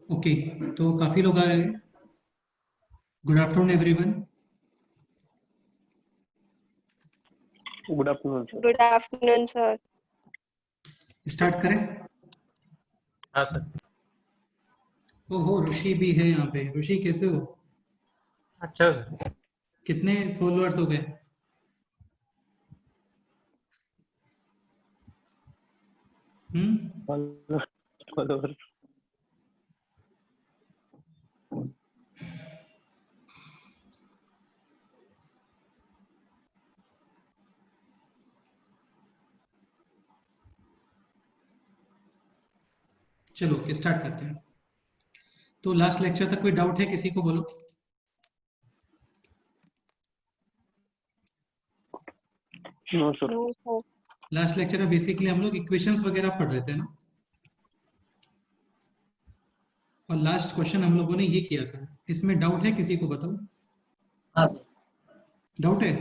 Okay, तो काफी लोग आए हैं। Good afternoon everyone. Good afternoon sir. Good afternoon sir. Start करें? हाँ सर। ओहो, ऋषि भी है यहाँ पे। ऋषि कैसे हो? अच्छा सर। कितने फॉलोअर्स हो गए? फॉलोअर चलो स्टार्ट करते हैं। तो लास्ट लेक्चर तक कोई डाउट है किसी को? बोलो। No sir. No sir. Last lecture में बेसिकली हम लोग इक्वेशंस वगैरह पढ़ रहे थे ना, और लास्ट क्वेश्चन हम लोगों ने ये किया था। इसमें डाउट है किसी को? बताओ। हाँ सर। डाउट है?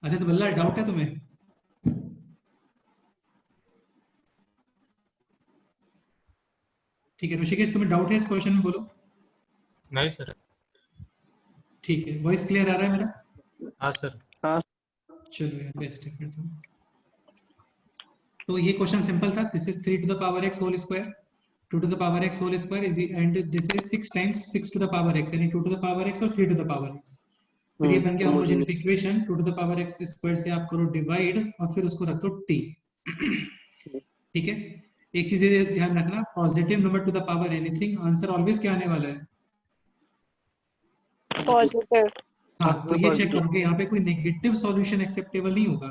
अरे तो बल्ला, डाउट है तुम्हें? ठीक है ऋषिकेश, तुम्हें डाउट है इस क्वेश्चन में? बोलो। नहीं सर। ठीक है, वॉइस क्लियर आ रहा है मेरा? हाँ सर। हाँ चलो यार, बेस्ट है फिर तो ये क्वेश्चन सिंपल था। This is 3 to the power x whole square, 2 to the power x whole square is, and this is 6 times 6 to the power x, यानी 2 to the power x और 3 to the power x। फिर ये बन गया homogeneous equation. 2 to the power x square से आप करो divide और फिर उसको रख दो t। ठीक है, एक चीज ये ध्यान रखना, positive number two the power anything, answer always क्या आने वाला है? पॉजिटिव। हाँ, तो ये चेक करोगे, यहाँ पे कोई नेगेटिव सॉल्यूशन एक्सेप्टेबल नहीं होगा।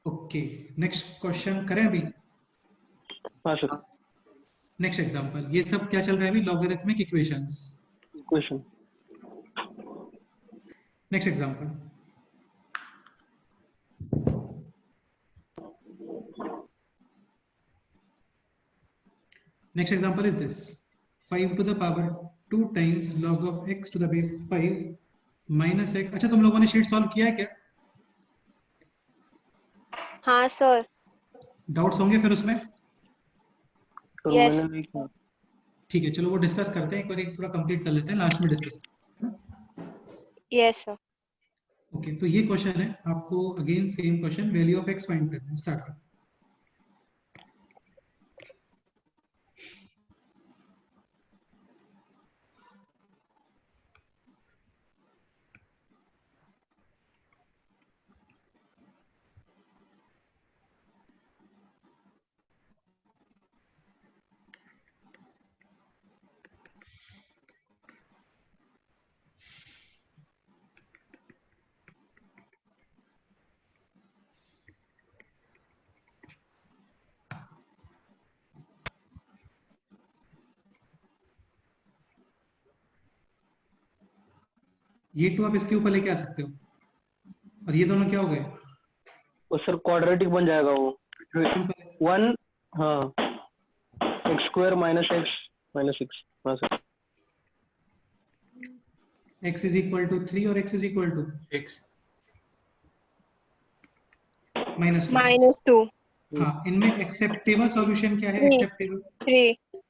ओके, नेक्स्ट क्वेश्चन करें अभी? हाँ सर। Next example. ये सब क्या चल रहा है अभी? Logarithmic equations. Equation. Next example. Next example is this, 5 to the power 2 times log of x to the base 5 minus x। अच्छा, तुम लोगों ने शीट सॉल्व किया है क्या? हाँ सर। डाउट्स होंगे फिर उसमें? तो Yes. मैंने नहीं किया। ठीक है, चलो वो डिस्कस करते हैं, एक बार एक थोड़ा कंप्लीट कर लेते हैं, लास्ट में डिस्कस। Yes sir. ओके, तो ये क्वेश्चन है आपको, again same question, value of x find करना है। स्टार्ट करो। ये टू आप इसके ऊपर लेके आ सकते हो, और ये दोनों क्या हो गए? वो सर क्वाड्रेटिक बन जाएगा वो। सिंपल है। 1 हाँ x square minus x minus 6। हाँ sir. x is equal to 3 और x is equal to six. -2। -2। हाँ, इनमें एक्सेप्टेबल सॉल्यूशन क्या है? 3। एक्सेप्टेबल, 3।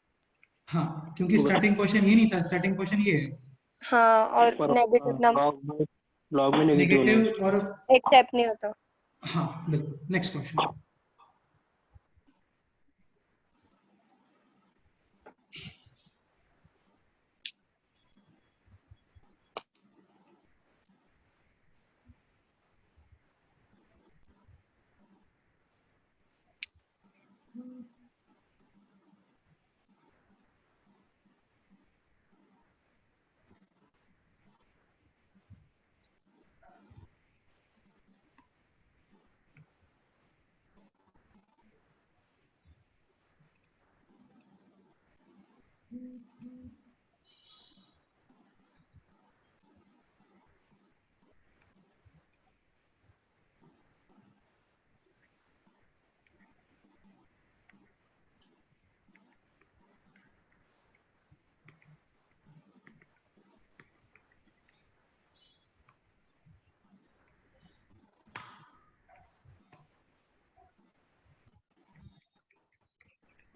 हाँ, क्योंकि स्टार्टिंग क्वेश्चन ये नहीं था, स्टार्टिंग क्वेश्चन ये है। हाँ, और नेगेटिव नंबर लॉग में नेगेटिव होना है। नेगेटिव और एक्सेप्ट नहीं होता। हाँ बिल्कुल। Next question.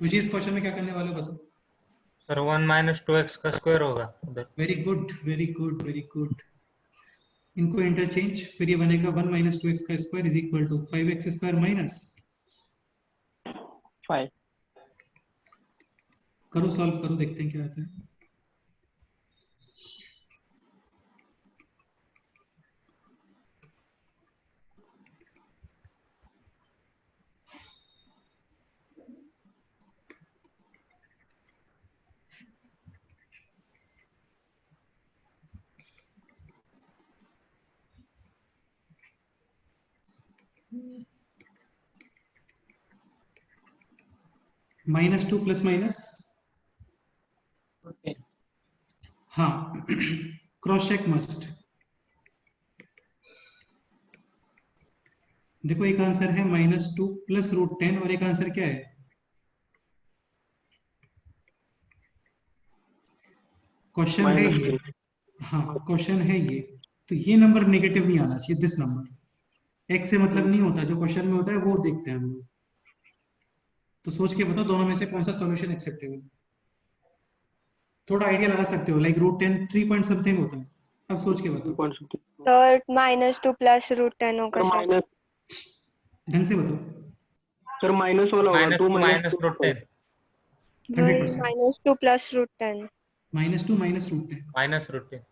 मुझे इस क्वेश्चन में क्या करने वाले हो बताओ। सर 1 माइनस 2x का स्क्वायर होगा उधर। Very good very good very good. इनको इंटरचेंज, फिर ये बनेगा 1 माइनस 2x का स्क्वायर is equal to 5x square minus, 5। करो सॉल्व करो, देखते हैं क्या आता है। -2 प्लस माइनस, हाँ क्रॉस चेक मस्ट। देखो एक आंसर है -2 प्लस √10 और एक आंसर क्या है, क्वेश्चन है ये, -2। हाँ क्वेश्चन है ये, तो ये नंबर नेगेटिव नहीं आना चाहिए, दिस नंबर। एक्स से मतलब नहीं होता, जो क्वेश्चन में होता है वो देखते हैं हम लोग। तो सोच के बताओ दोनों में से कौन सा सॉल्यूशन एक्सेप्टेबल। थोड़ा आइडिया लगा सकते हो, लाइक √10 3 पॉइंट समथिंग होता है। अब सोच के बताओ, सर -2 प्लस √10 होगा सर सर। माइनस, ढंग से बताओ। सर माइनस वाला होगा, माइनस 2 टू माइनस -2। √10 वही 100% -2 प्लस √10। -2 माइनस √10। माइनस √10।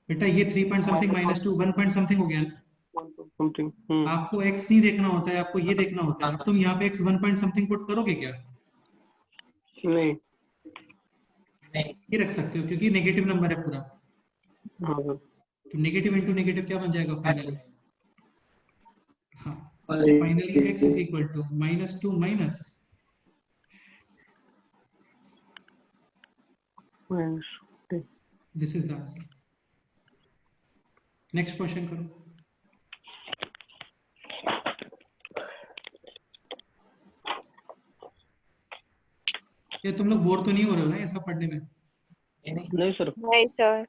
बेटा ये 3 पॉइंट समथिंग -2 1 पॉइंट समथिंग हो गया ना। समथिंग। आपको x नहीं देखना होता है, आपको ये देखना होता है। अब तुम यहाँ पे x 1 पॉइंट समथिंग पुट करोगे क्या, नहीं। ये रख सकते हो क्योंकि नेगेटिव नंबर है पूरा। हाँ सर। तो नेगेटिव इंटू नेगेटिव क्या बन जाएगा फाइनली, हाँ finally x is equal to -2 minus, this is the answer. Next question करो। ये तुम लोग बोर तो नहीं हो रहे हो ना ये सब पढ़ने में। नहीं सर। नहीं सर।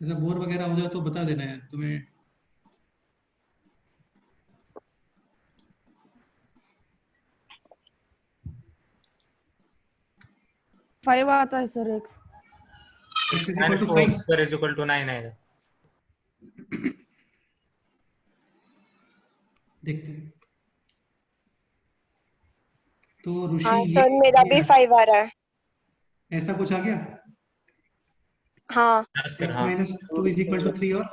जैसा बोर वगैरह हो जाए तो बता देना यार तुम्हें। फाइव आता है sir x. x is equal minus two 2 whole 5। Square is equal to 9 आएगा। देखते हैं। तो ऋषि हाँ सर, मेरा भी 5 आ रहा है। ऐसा कुछ आ गया, हाँ हाँ सर x हाँ। माइनस 2 इज इक्वल टू 3 और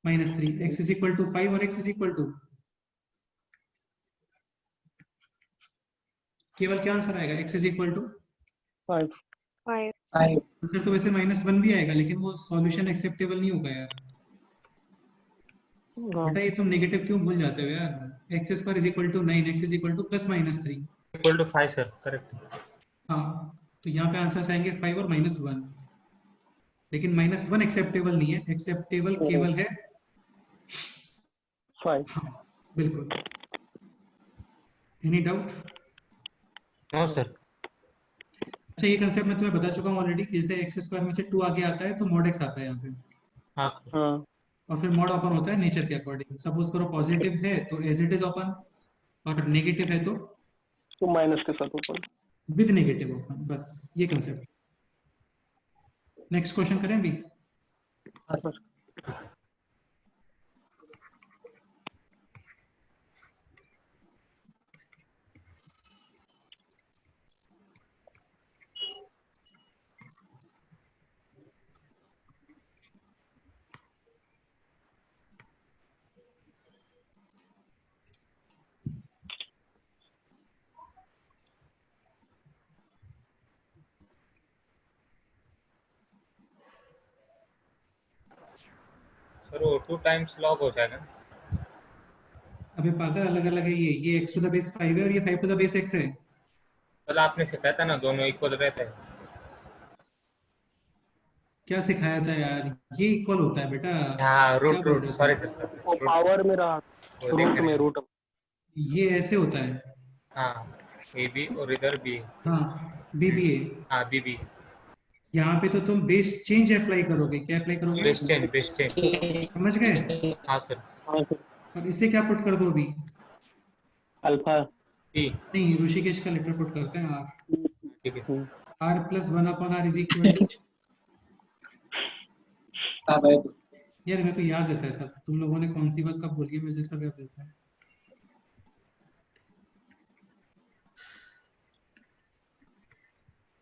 -3, x इज इक्वल टू 5 और x इज इक्वल टू, केवल क्या आंसर आएगा, x is equal to 5। 5। Answer तो वैसे -1 भी आएगा लेकिन वो सॉल्यूशन एक्सेप्टेबल नहीं होगा यार। बेटा ये तुम नेगेटिव क्यों भूल जाते हो यार, x square is equal to 9, x is equal to plus -3। Equal to 5 sir, correct. हाँ तो यहाँ पे आंसर आएंगे 5 और -1, लेकिन -1 एक्सेप्टेबल नहीं है, एक्सेप्टेबल केवल है 5। हाँ बिल्कुल। Any doubt. No sir. अच्छा ये कंसेप्ट मैं तुम्हें बता चुका हूँ ऑलरेडी, जैसे x स्क्वायर में से 2 आगे आता है तो mod x आता है यहाँ पे, हाँ हाँ और फिर mod ओपन होता है नेचर के अकॉर्डिंग। सपोज करो पॉजिटिव है तो एज इट इज ओपन, और नेगेटिव है तो माइनस के साथ ऊपर। विद नेगेटिव ओपन, बस ये कंसेप्ट। नेक्स्ट क्वेश्चन करें अभी। हाँ सर। सर वो 2 टाइम्स लॉग हो जाएगा। अबे पागल, अलग अलग है ये x टू द बेस 5 है और ये 5 टू द बेस x है। कल आपने सिखाया था ना दोनों इक्वल रहते हैं। क्या सिखाया था यार, ये इक्वल होता है बेटा। हाँ क्या रूट बोल रूट रहे हो सॉरी तुम, सर वो सर पावर में रहा, वो रूट देख में रहे रूट। ये ऐसे होता है। हाँ ए बी और इधर बी। हाँ बी बी ए। हाँ बी बी। यहाँ पे तो तुम बेस चेंज अप्लाई करोगे, क्या अप्लाई करोगे? Base change. समझ गए? हाँ सर। हाँ सर, और इसे क्या पुट कर दो अभी? अल्फा। ई। नहीं, ऋषिकेश का लेटर पुट करते हैं आर। ठीक है। R plus 1/r is equal to, यार मेरे को याद रहता है सब, तुम लोगों ने कौन सी बात कब बोली है मुझे सब याद रहता है।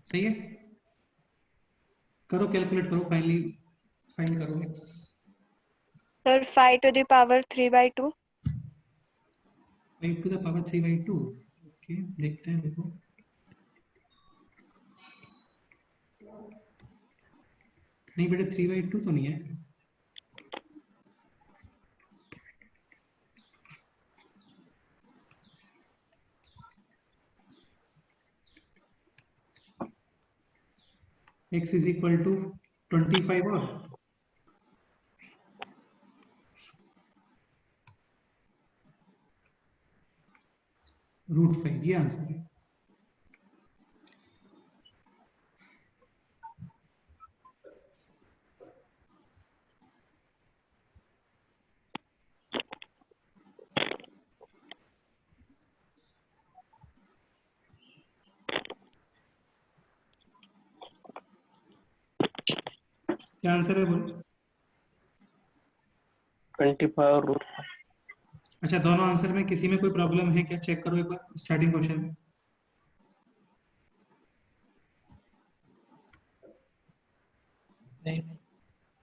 सही है, करो कैलकुलेट करो, फाइनली फाइंड करो x। Sir 5 to the power 3/2। 5 to the power 3/2। Okay, देखते हैं देखो। नहीं बेटा 3/2 तो नहीं है। x इज इक्वल टू 25 और √5, ये आंसर है। क्या आंसर है बोलो? 25 रूट। अच्छा, दोनों आंसर में किसी में कोई प्रॉब्लम है क्या? चेक करो एक बार स्टार्टिंग क्वेश्चन में।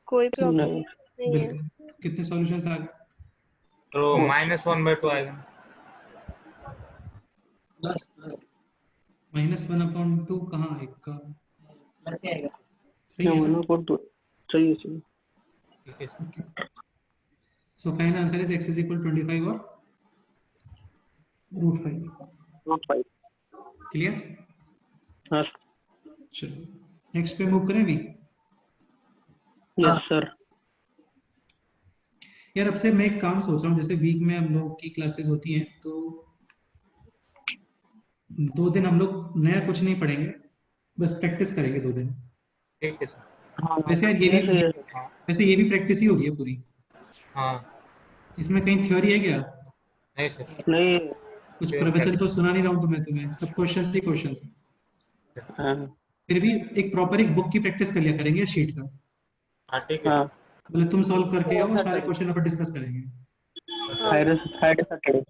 कोई प्रॉब्लम नहीं, नहीं है। बिल्कुल। कितने सॉल्यूशंस आ गए? तो -1/2 आएगा। -1/2 कहाँ एक का? सही क्या है ना? माना पर तो सही है, सही। ठीक है sir. So final answer is x is equal 25 और √5। रूट 5। क्लियर? हाँ चलो नेक्स्ट पे मूव करें भी। Yes sir. यार अब से मैं एक काम सोच रहा हूँ, जैसे वीक में हम लोग की क्लासेस होती हैं तो 2 दिन हम लोग नया कुछ नहीं पढ़ेंगे, बस प्रैक्टिस करेंगे 2 दिन। ठीक है सर। हाँ वैसे यार ये सही है। वैसे ये भी प्रैक्टिस ही होगी है पूरी। हाँ। इसमें कहीं थ्योरी है क्या? नहीं सर। नहीं। कुछ Pure प्रवचन तो practice। सुना नहीं रहा हूँ तुम्हें सब क्वेश्चंस ही क्वेश्चंस है। हाँ फिर भी एक प्रॉपर एक बुक की प्रैक्टिस कर लिया करेंगे शीट का। हाँ ठीक है हाँ। सर। बोले तुम सॉल्व करके आओ और सारे सैटरडे, क्वेश्चन अपन डिस्कस करेंगे। हाँ सर। हाँ फ्राइडे सैटरडे।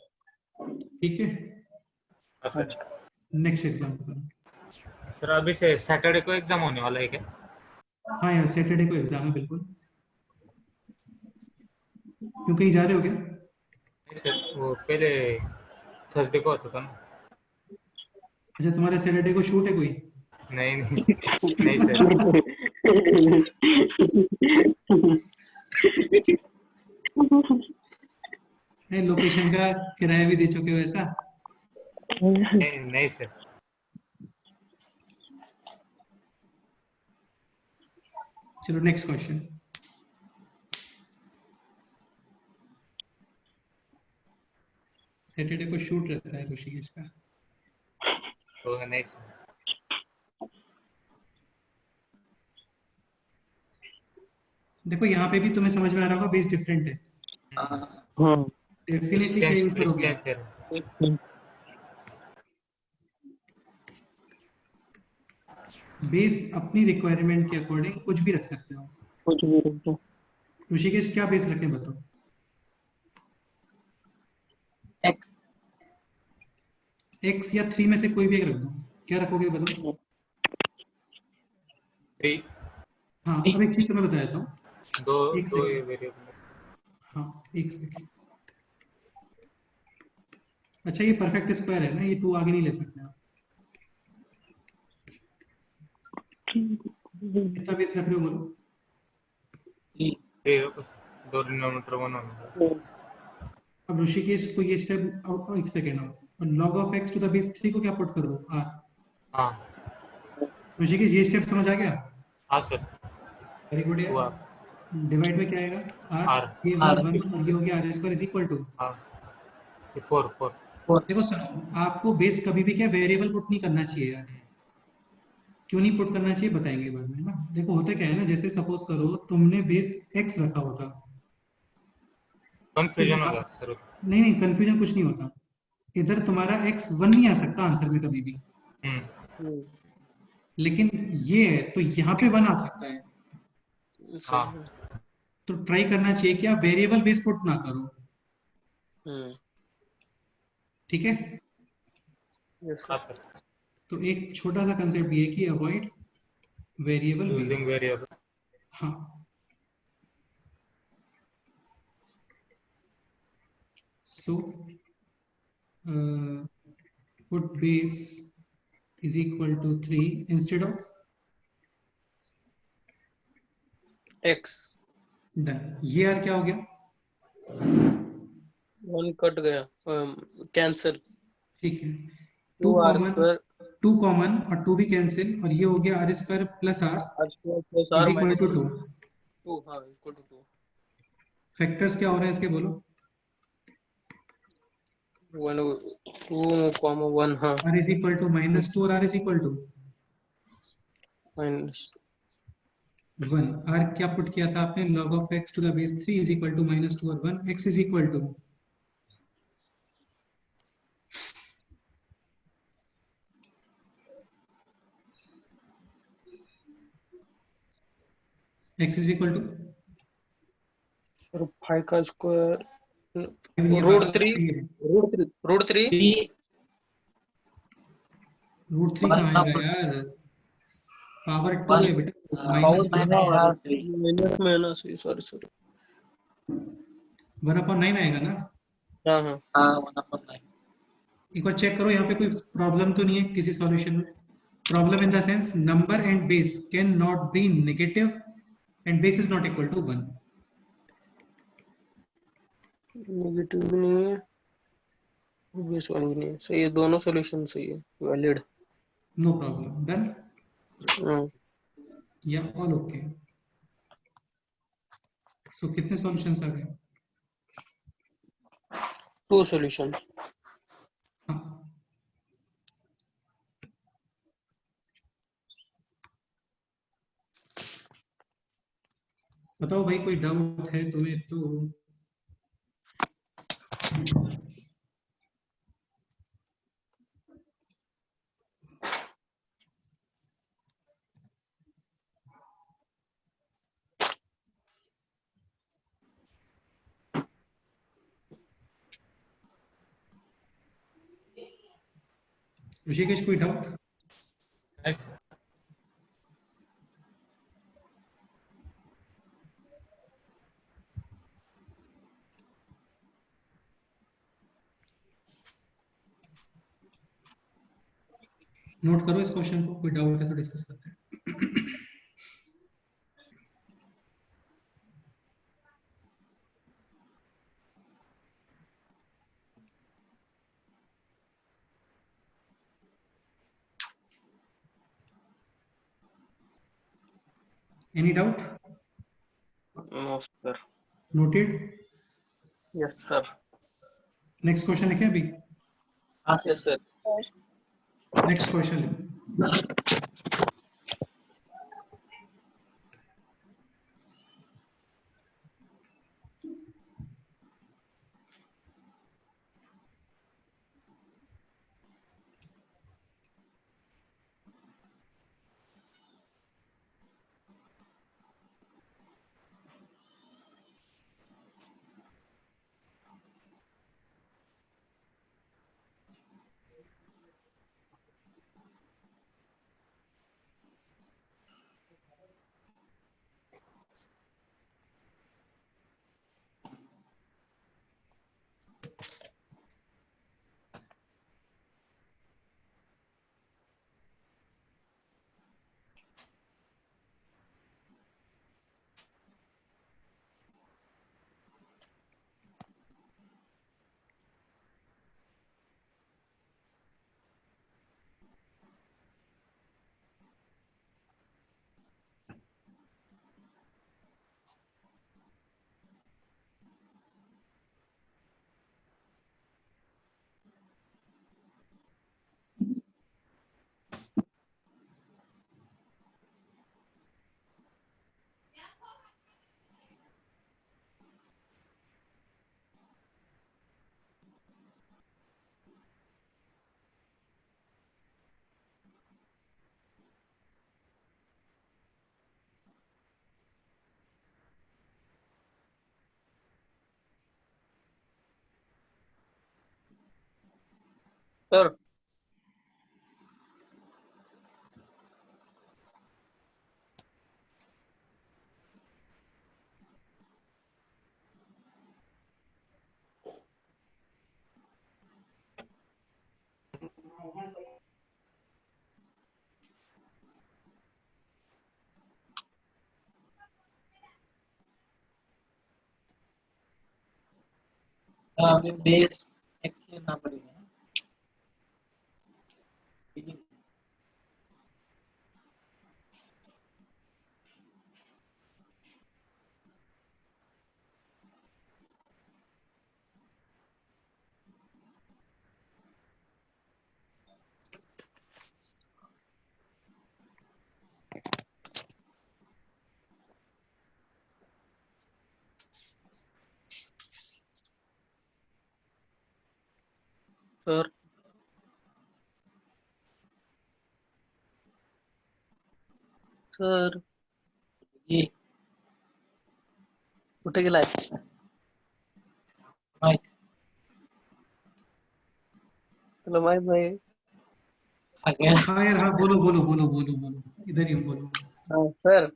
ठीक है, हाँ सर। Next example. सर अभी से सैटरडे को एग्जाम होने वाला है क्या? हाँ यार सैटरडे को एग्जाम है बिल्कुल। क्यों, कहीं जा रहे हो क्या? नहीं सर, वो पहले थर्सडे को होता था ना। अच्छा, तुम्हारे सैटरडे को शूट है कोई? नहीं नहीं नहीं सर। लोकेशन का किराया भी दे चुके हो ऐसा? नहीं नहीं सर। चलो नेक्स्ट क्वेश्चन। सैटरडे को शूट रहता है ऋषिकेश का। तो नहीं सर। देखो यहाँ पे भी तुम्हें समझ में आ रहा होगा, बेस डिफरेंट है। हाँ डेफिनेटली क्या यूज करोगे आप? बेस अपनी रिक्वायरमेंट के अकॉर्डिंग कुछ भी रख सकते हो। कुछ भी रखो। ऋषिकेश क्या बेस रखें बताओ? x या 3 में से कोई भी एक रख दो, क्या रखोगे बताओ? 3। हाँ, अब एक चीज तो मैं बता देता हूँ। दो एक दो ये सेकंड, वेरिएबल। हाँ एक सेकंड। अच्छा ये परफेक्ट स्क्वायर है ना, ये 2 आगे नहीं ले सकते आप। कितना बेस रख रहे हो बोलो? 3 दो डिनोमिनेटर 1 होने। अब ऋषिकेश को ये स्टेप, एक सेकंड और log of x to the base 3 को क्या पुट कर दो? r। हाँ ऋषिकेश ये स्टेप समझ आ गया? हाँ सर। वेरी गुड यार। हुआ। डिवाइड में क्या आएगा? r, R। ये 1 और ये हो गया r square is equal to. हाँ 4। देखो सुनो, आपको बेस कभी भी क्या वेरिएबल पुट नहीं करना चाहिए यार। क्यों नहीं पुट करना चाहिए बताएंगे बाद में ना। देखो होता क्या है ना, जैसे सपोज करो तुमने बेस x रखा होता, तो कंफ्यूजन यहाँ होगा सर। नहीं नहीं कंफ्यूजन कुछ नहीं होता, इधर तुम्हारा x 1 नहीं आ सकता आंसर में कभी भी, हम्म। लेकिन ये है तो यहाँ पे 1 आ सकता है। सही हाँ। है। तो ट्राई करना चाहिए कि आप वेरिएबल बेस पुट ना करो, हम्म। ठीक है। यस हाँ सर। सर। तो एक छोटा सा कंसेप्ट ये है कि avoid variable base. Using variable. हाँ, सो put base is equal to 3 instead of x done. ये यार क्या हो गया, 1 कट गया, कैंसिल। ठीक है। 2 2 आर कॉमन, स्क्वायर 2 कॉमन और 2 भी कैंसिल, और ये हो गया r square plus r r square plus is r equal minus two 2। 2, हाँ इक्वल टू 2। फैक्टर्स क्या हो रहे हैं इसके बोलो। 1 2 कॉमा 1, हाँ आर इज इक्वल टू -2 और r is equal to minus 1। R क्या पुट किया था आपने, log of x to the base 3 is equal to -2 और 1, x is equal to x is equal to 5 का स्क्वायर ये रूट वाला 3 3 है। रूट 3 रूट 3 कहाँ आएगा यार, पावर 2 है बेटा, पावर -1 माइनस में है ना, सॉरी सॉरी सॉरी। 1/9 आएगा ना। हाँ हाँ एक बार चेक करो यहाँ पे कोई प्रॉब्लम तो नहीं है किसी सॉल्यूशन में। Problem in the sense number and base can not be negative and base is not equal to 1। Negative भी नहीं है, बेस वन भी नहीं है, सही है, दोनों सॉल्यूशन सही है, वैलिड। नो प्रॉब्लम, डन या ऑल ओके। सो कितने सॉल्यूशंस आ गए। 2 सॉल्यूशन। हाँ, बताओ भाई कोई डाउट है तुम्हें तो। ऋषिकेश कोई डाउट। नोट करो इस क्वेश्चन को, कोई डाउट है तो डिस्कस करते हैं। Any doubt. No sir. Noted. Yes sir. Next question लिखे अभी। Yes sir. नेक्स्ट क्वेश्चन लिखो। सर अभी बेस एक्स लेना पड़ेगा ना। सर सर ये कुठे गेलाय? माहित तुला माहित नाही? आगे हाँ यार, हाँ बोलो बोलो बोलो बोलो बोलो, इधर ही हूँ, बोलो। हाँ सर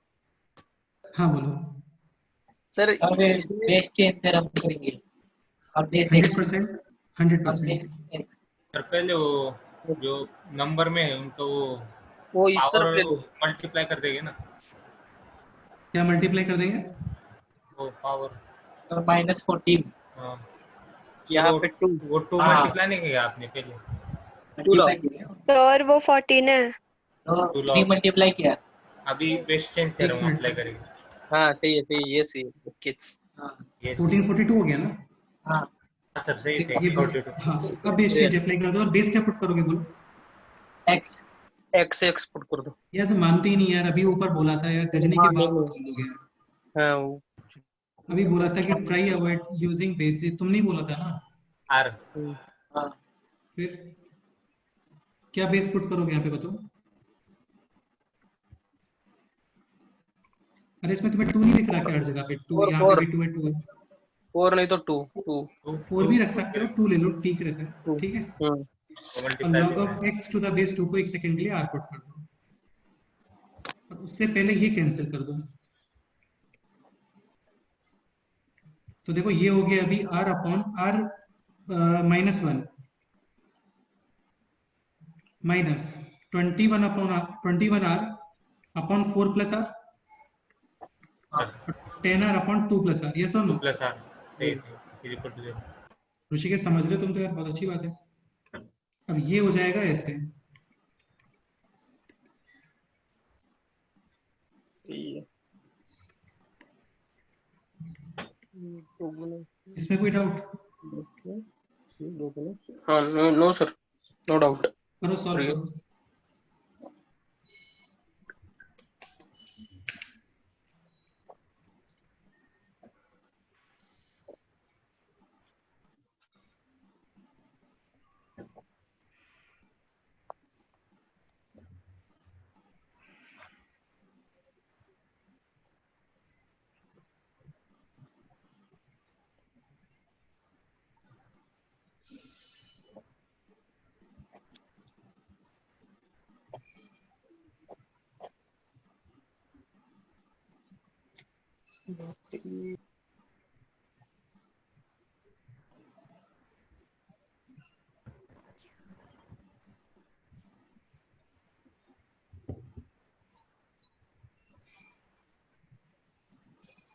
हाँ बोलो। सर अबे इसमें बेस चेंज तेरा करेंगे और बेस एक्स 100%, और 100%। बेस एक्स और पहले वो जो नंबर में है उनको वो इस पावर तरफ ले लो। मल्टीप्लाई कर देंगे ना, क्या मल्टीप्लाई कर देंगे? वो पावर। और -14 हाँ यहाँ चलो, पे 2 वो 2 हाँ मल्टीप्लाई नहीं किया आपने पहले? मल्टीप्लाई किया सर वो 14 है। तो टू 3 लॉग मल्टीप्लाई किया। अभी बेस चेंज एक थ्योरम मिनट, अप्लाई करेंगे। हाँ सही है ये सही है। ओके हाँ ये 1442 हो गया ना? हाँ हाँ सर, सही ये सही, 42। हाँ, अब बेस चेंज अप्लाई कर दो, और बेस क्या पुट करोगे बोलो? एक्स एक्स एक्सपोर्ट कर दो। यार तो मानते ही नहीं यार, अभी ऊपर बोला था यार, गजनी के हाँ नहीं बाप हो नहीं तुम लोग यार। हाँ अभी बोला था कि ट्राई अवॉइड यूजिंग बेस, तुम नहीं बोला था ना? आर हाँ फिर क्या बेस पुट करोगे यहाँ पे बताओ? अरे इसमें तुम्हें 2 नहीं दिख रहा क्या हर जगह पे? 2 फोर यहाँ पे फोर भी 2 है, 2 है। फोर नहीं तो 2 2 टू 4 भी रख सकते हो, 2 ले लो, ठीक रहता है, 2 ठीक है। और मल्टीप्लाई log देना ऑफ है। x टू द बेस 2 को 1 सेकंड के लिए r पुट कर दो, और उससे पहले ये कैंसिल कर दो। तो देखो ये हो गया अभी r upon r -1 minus 21 upon 21r upon 4 plus r, हाँ 10r upon 2 plus r, yes और 2 नो? प्लस आर, सही सही, इज इक्वल टू 0। ऋषिकेश समझ रहे हो तुम तो यार, बहुत अच्छी बात है। अब ये हो जाएगा ऐसे, सही है। इसमें कोई डाउट? हाँ no no sir, no doubt. करो, सॉल्व करो।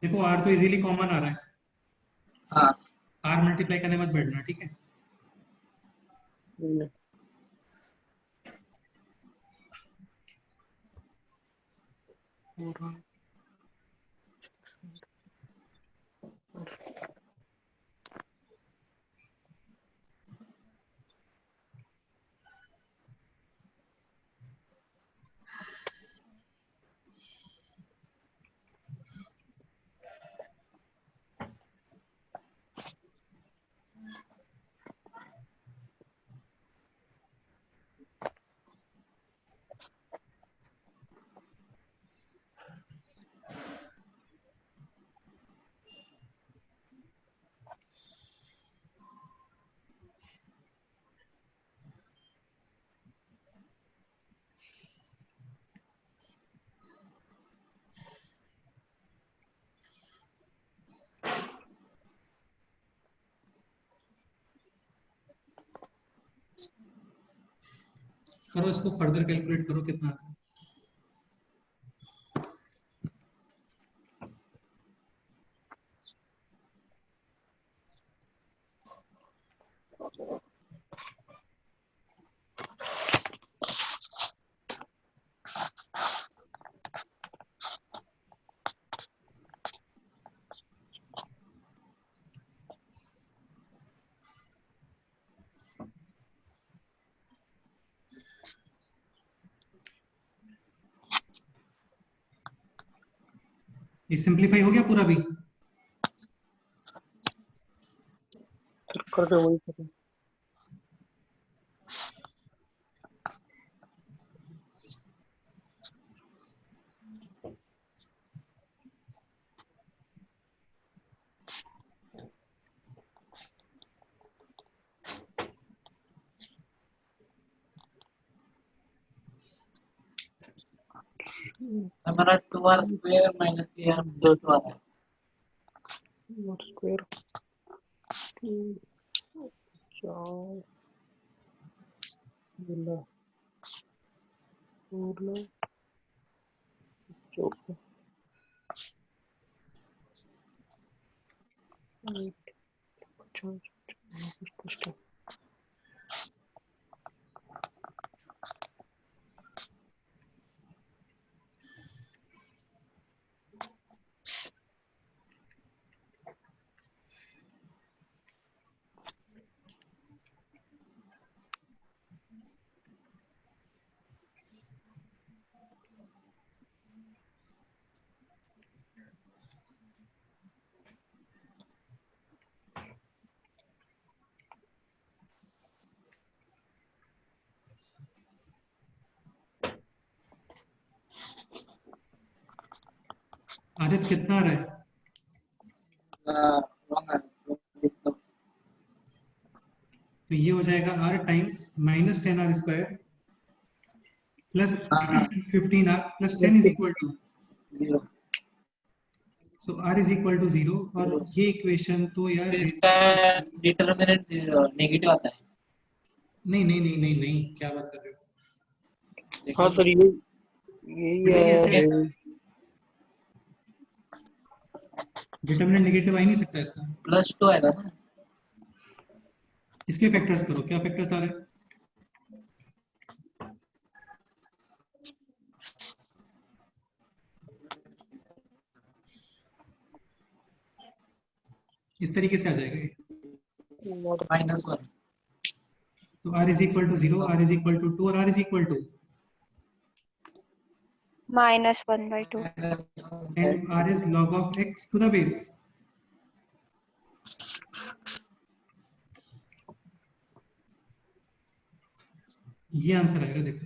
देखो r तो इजीली कॉमन आ रहा है, हाँ r मल्टीप्लाई करने मत बैठना, ठीक है। करो इसको फर्दर कैलकुलेट करो कितना आता है। ये सिंप्लीफाई हो गया पूरा भी? कर दो वही करो। हमारा 2r स्क्वायर माइनस 3r दो तो आ रहा है। स्क्वायर 4 गुना 4 आदित्य कितना आ रहा है? wrong है, लिख दो। तो ये हो जाएगा r times minus 10r square plus हाँ 15r प्लस 10 is equal to 0। So r is equal to 0। और ये इक्वेशन तो यार तो इसका डिटर्मिनेंट नेगेटिव आता है। नहीं नहीं नहीं नहीं नहीं, क्या बात कर रहे हो? हाँ सर यही बेटा ये ऐसे है। आएगा, डिटरमिनेंट नेगेटिव आ ही नहीं सकता इसका। +2 आएगा ना। इसके फैक्टर्स करो, क्या फैक्टर्स आ रहे हैं? इस तरीके से आ जाएगा ये। -1 तो r is equal to 0, r is equal to 2 और r is equal to -1/2. and r is log of x to the base। ये आंसर आएगा देखो।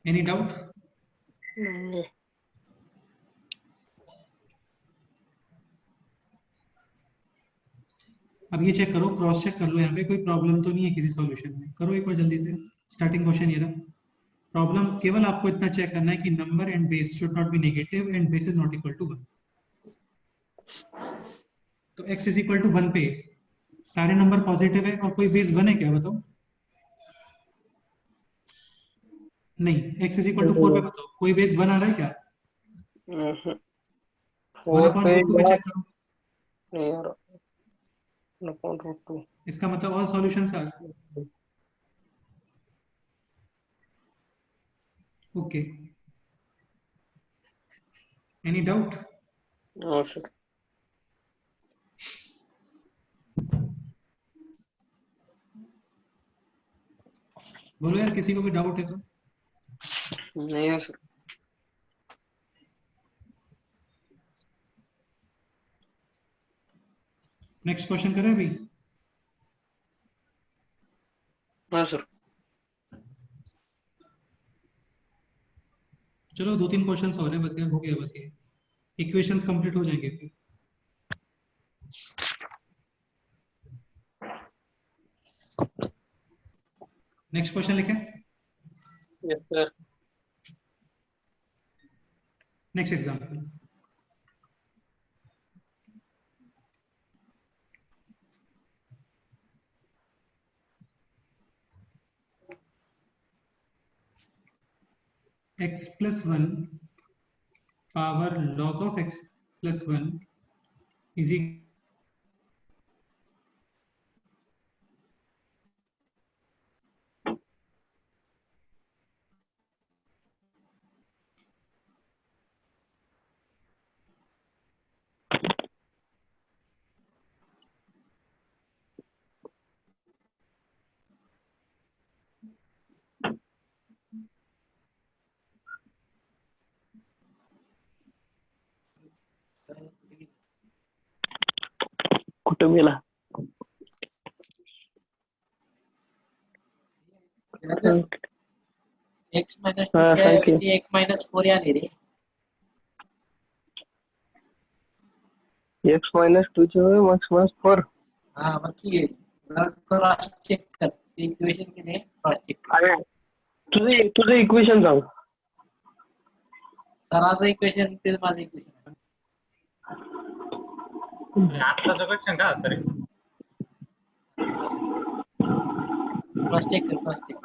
Any doubt? अब ये चेक करो, क्रॉस चेक कर लो, यहाँ पे कोई प्रॉब्लम तो नहीं है किसी सॉल्यूशन में। करो एक बार जल्दी से। स्टार्टिंग क्वेश्चन ये रहा। प्रॉब्लम केवल आपको इतना चेक करना है कि number and base should not be negative and base is not equal to 1। तो x इज इक्वल टू 1 पे सारे नंबर पॉजिटिव है और कोई बेस 1 है क्या, बताओ? नहीं, x इज इक्वल टू 4 पे बताओ कोई बेस 1 आ रहा है क्या? 1/√2 पे चेक करो। नहीं आ रहा। 1/√2 इसका मतलब all solutions are okay. Any doubt? हाँ सर। बोलो यार, किसी को भी डाउट है तो। नहीं है सर। नेक्स्ट क्वेश्चन करें अभी? हाँ सर। चलो 2-3 क्वेश्चंस और हैं बस यार, हो गया बस ये इक्वेशंस कंप्लीट हो जाएंगे फिर। नेक्स्ट क्वेश्चन लिखें? Yes sir. Next example, x plus 1 power log of x plus 1 is equal कुठं गेला? एक्स मायनस हा, टूच्या सांग की. ऐवजी एक्स मायनस 4 आले रे. एक्स मायनस 2 चे एक्स मायनस 4. हा मग की क्रॉस चेक कर इक्वेशन की नाही क्रॉस चेक. अरे तुझं इक्वेशन सांग. सराचं इक्वेशन ते माझं इक्वेशन. आत्ताचं क्वेश्चन काय होतं रे? क्रॉस चेक कर क्रॉस चेक.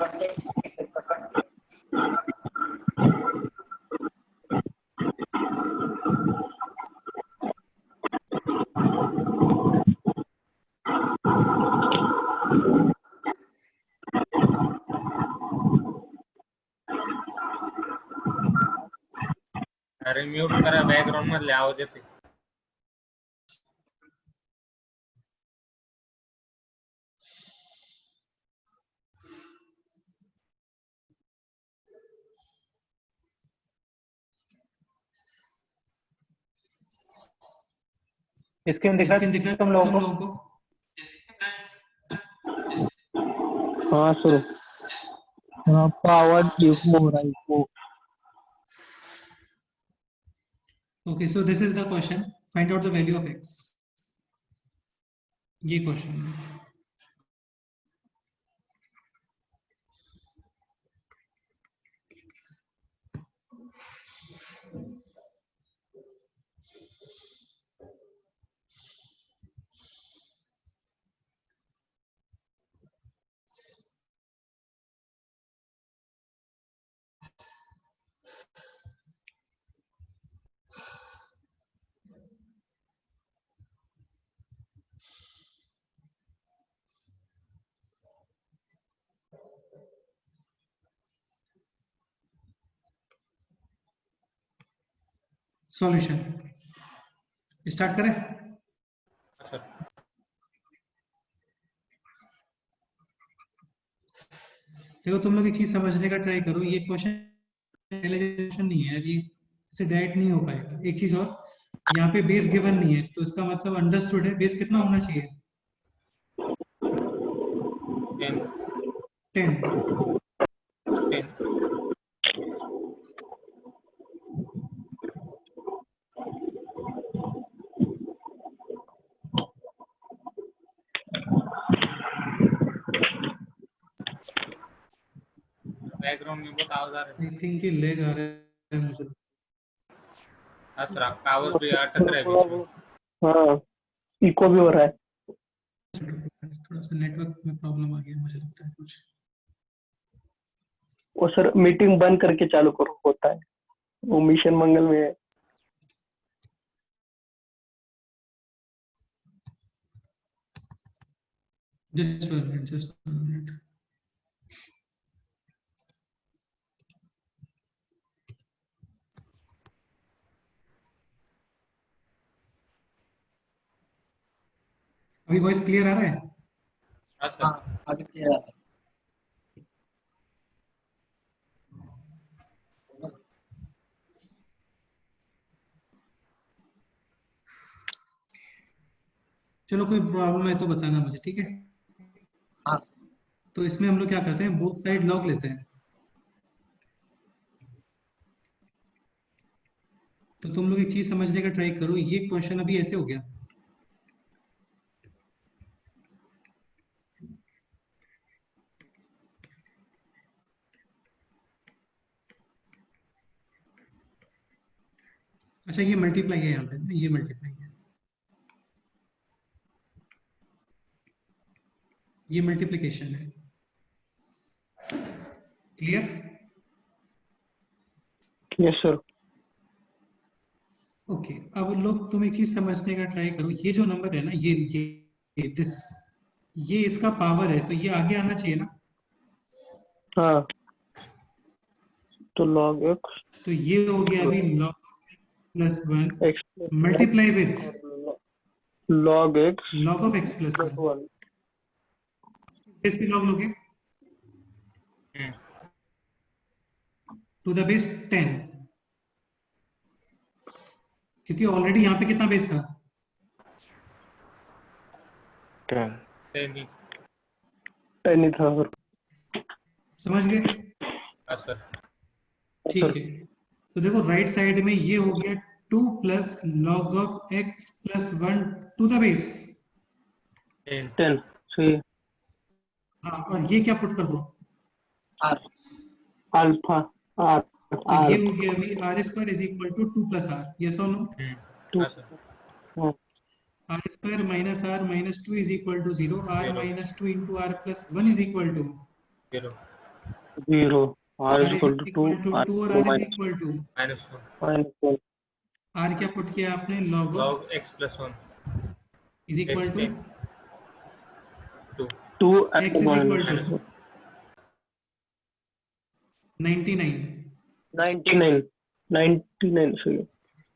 अरे म्यूट करा, बॅकग्राऊंड मधले आवाज येते. स्क्रीन दिख रहा है तुम लोगों को? हाँ सर, आपका आवाज इको हो रहा है, eco. Okay, so this is the question. Find out the value of x. ये क्वेश्चन है. सॉल्यूशन स्टार्ट करें? अच्छा, देखो तुम लोग एक चीज समझने का ट्राई करो, ये क्वेश्चन नहीं है ये, इसे डायरेक्ट नहीं हो पाएगा. एक चीज और, यहाँ पे बेस गिवन नहीं है, तो इसका मतलब अंडरस्टूड है बेस कितना होना चाहिए? 10 10. 10. बैकग्राउंड में बहुत आवाज आ रही है. आई थिंक ये लेग आ रहा है मुझे. अच्छा, आपका आवाज भी अटक रहा है बीच में. हाँ, इको भी हो रहा है. थोड़ा सा नेटवर्क में प्रॉब्लम आ गया मुझे लगता है कुछ. वो सर मीटिंग बंद करके चालू करो, होता है वो मिशन मंगल में है. Just 1 minute. अभी वॉइस क्लियर आ रहा है? अच्छा, हाँ अभी क्लियर आ रहा है. चलो कोई प्रॉब्लम है तो बताना मुझे, ठीक है? हाँ तो इसमें हम लोग क्या करते हैं, बोथ साइड लॉग लेते हैं. तो तुम लोग एक चीज समझने का ट्राई करो, ये क्वेश्चन अभी ऐसे हो गया. अच्छा ये मल्टीप्लाई है यहाँ पे, ये मल्टीप्लाई है, ये मल्टीप्लिकेशन है। क्लियर? Yes sir. ओके, अब लोग तुम एक चीज समझने का ट्राई करो, ये जो नंबर है ना, ये दिस, ये इसका पावर है, तो ये आगे आना चाहिए ना। हाँ, तो log x तो ये हो गया अभी log plus one x plus multiply with log x log of x plus plus one. 1। इस पे log लोगे टू द बेस 10, क्योंकि ऑलरेडी यहाँ पे कितना बेस था, 10 10 ही था सर। समझ गए? सर। ठीक है, तो देखो राइट साइड में ये हो गया 2 plus log of x plus one two the base. 10 सही है। हाँ, और ये क्या पुट कर दो, आर अल्फा आर तो ये हो गया अभी r square is equal to 2 plus r, yes और no? 2। R square minus r minus two is equal to 0, r Zero. Minus two into r plus one is equal to 0 r r is is equal to 2 equal to r 2 और to r is minus equal to -1 r क्या put किया आपने, log of log x plus 1 is equal to 2 2 x is equal minus to 99। 99 सही है।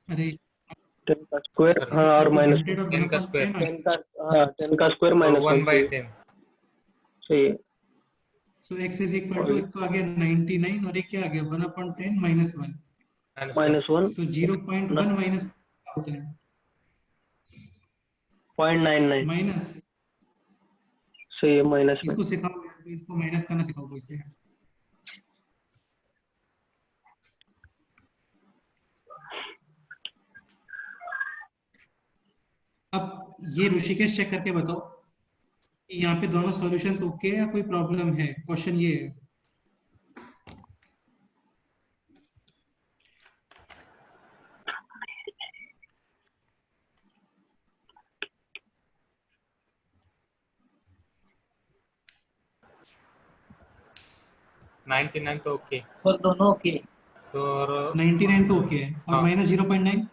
अरे 10 का square हाँ और माइनस 100 और 10 का 1/10 square। आ 10 का हाँ 10 का स्क्वायर माइनस 1 1/10 सही है। सो x इज इक्वल टू, एक तो आ गया 99 और एक क्या आ गया 1/10 माइनस 1, -1 तो 0.1 माइनस होता है 0.99 माइनस। सही है माइनस में। इसको सिखाओ यार, इसको माइनस करना सिखाओ कोई से। अब ये ऋषिकेश चेक करके बताओ कि यहाँ पे दोनों सॉल्यूशंस ओके है या कोई प्रॉब्लम है, क्वेश्चन ये है। नाइन्टी नाइन तो ओके, और दोनों ओके तो और 99 तो ओके है, और हाँ। माइनस 0.9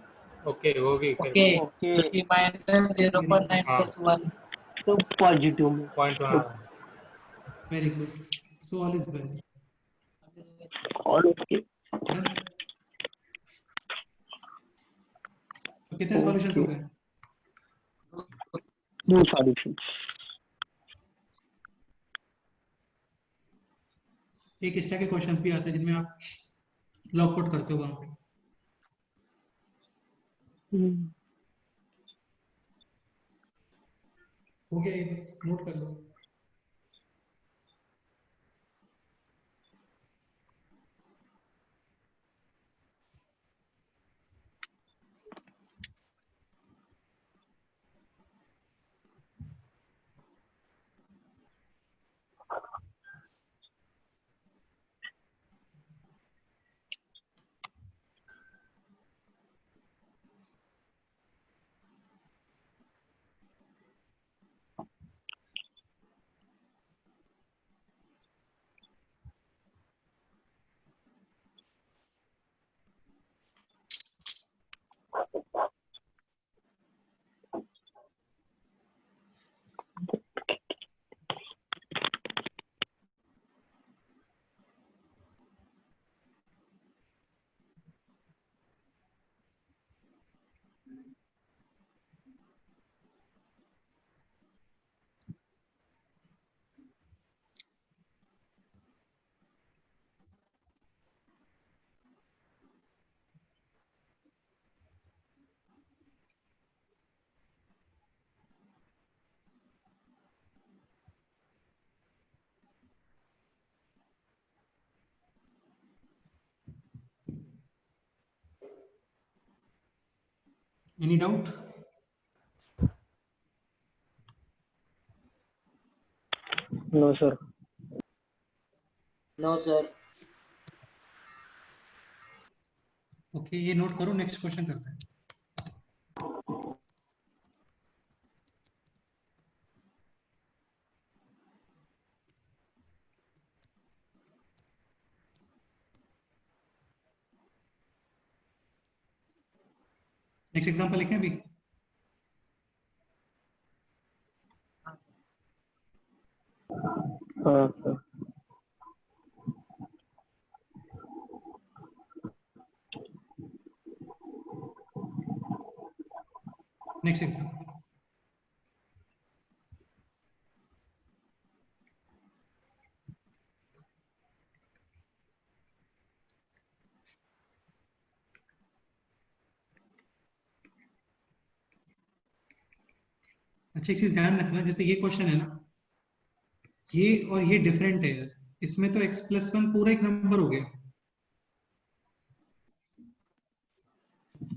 ओके वो भी ओके ओके क्योंकि -0.9 हाँ। प्लस 1 तो पॉजिटिव में point very good, so all is well. और ओके तो कितने सॉल्यूशंस हो गए? 2 सॉल्यूशन। एक इस तरह के क्वेश्चंस भी आते हैं जिनमें आप लॉग पुट करते हो वहां पे। हो गया ये, बस नोट कर लो। Any doubt? No sir. No sir. Okay, ये नोट करो, नेक्स्ट क्वेश्चन करते हैं। नेक्स्ट एग्जांपल लिखें अभी। हाँ सर। Next example. अच्छा, एक चीज ध्यान रखना, जैसे ये क्वेश्चन है ना, ये और ये डिफरेंट है यार। इसमें तो x प्लस वन पूरा एक नंबर हो गया,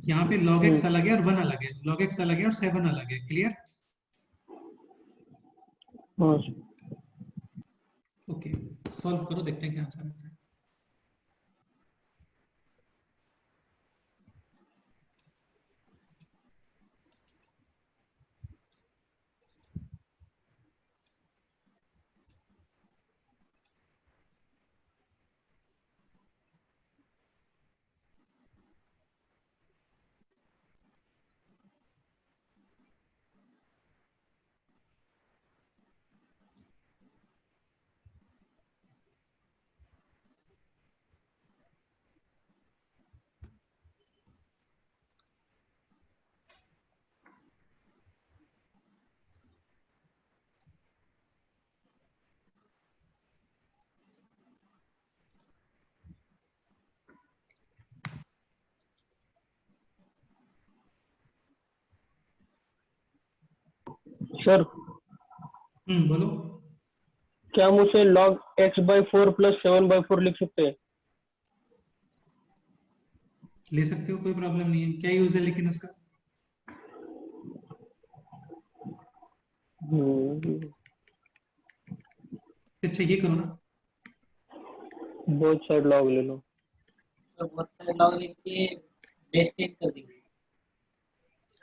यहाँ पे log x अलग है और 1 अलग है, log x अलग है और 7 अलग है। क्लियर? हाँ सर। ओके, सॉल्व करो, देखते हैं क्या आंसर आता है। सर बोलो। क्या हम उसे log x/4 + 7/4 लिख सकते हैं? ले सकते हो, कोई प्रॉब्लम नहीं है। क्या यूज है लेकिन उसका? अच्छा, ये करो ना, बोथ साइड log ले लो। तो बहुत सारे लोग लिखिए बेस 10 कर देंगे।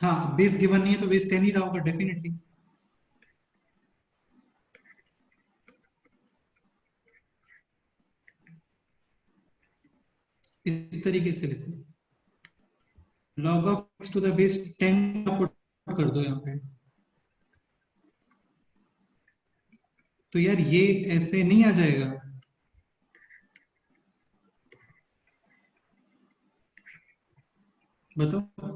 हाँ, बेस गिवन नहीं है तो बेस 10 ही रहा होगा डेफिनेटली। इस तरीके से लिखो, log of x to the base 10 का पुट कर दो यहाँ पे। तो यार ये ऐसे नहीं आ जाएगा, बताओ।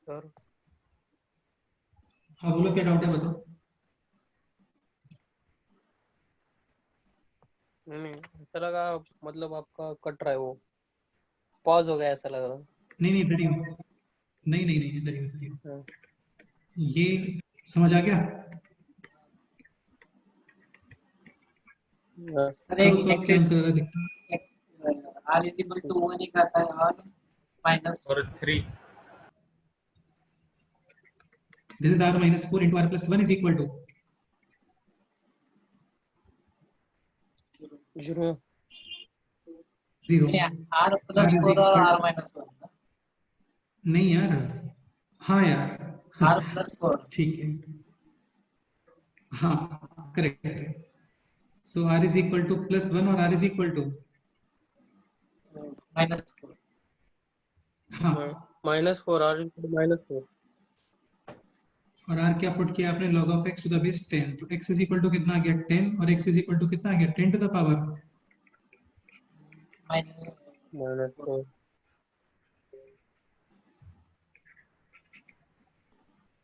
सर हाँ बोलो, क्या डाउट है बताओ। नहीं ऐसा लगा, मतलब आपका कट रहा है, वो पॉज हो गया ऐसा लग रहा। नहीं नहीं, इधर ही हूँ। नहीं नहीं नहीं, इधर ही हूँ, इधर ही हूँ। हाँ। ये समझ आ गया? सर करो एक सॉल्व, क्या आंसर आ रहा है देखते हैं। r इज इक्वल टू 1 एक आता है और माइनस और 3 This is r minus 4 into r plus 1 is equal to 0 0। r plus r is 4 और equal, r माइनस 1 नहीं यार, हाँ यार, r प्लस 4 ठीक है, हाँ करेक्ट है। सो r is equal to +1 और r is equal to, minus 4। हाँ, -4 r -4। और r क्या पुट किया आपने? log of x to the base 10। तो x is equal to कितना आ गया? 10, और x is equal to कितना आ गया? 10 to the power -4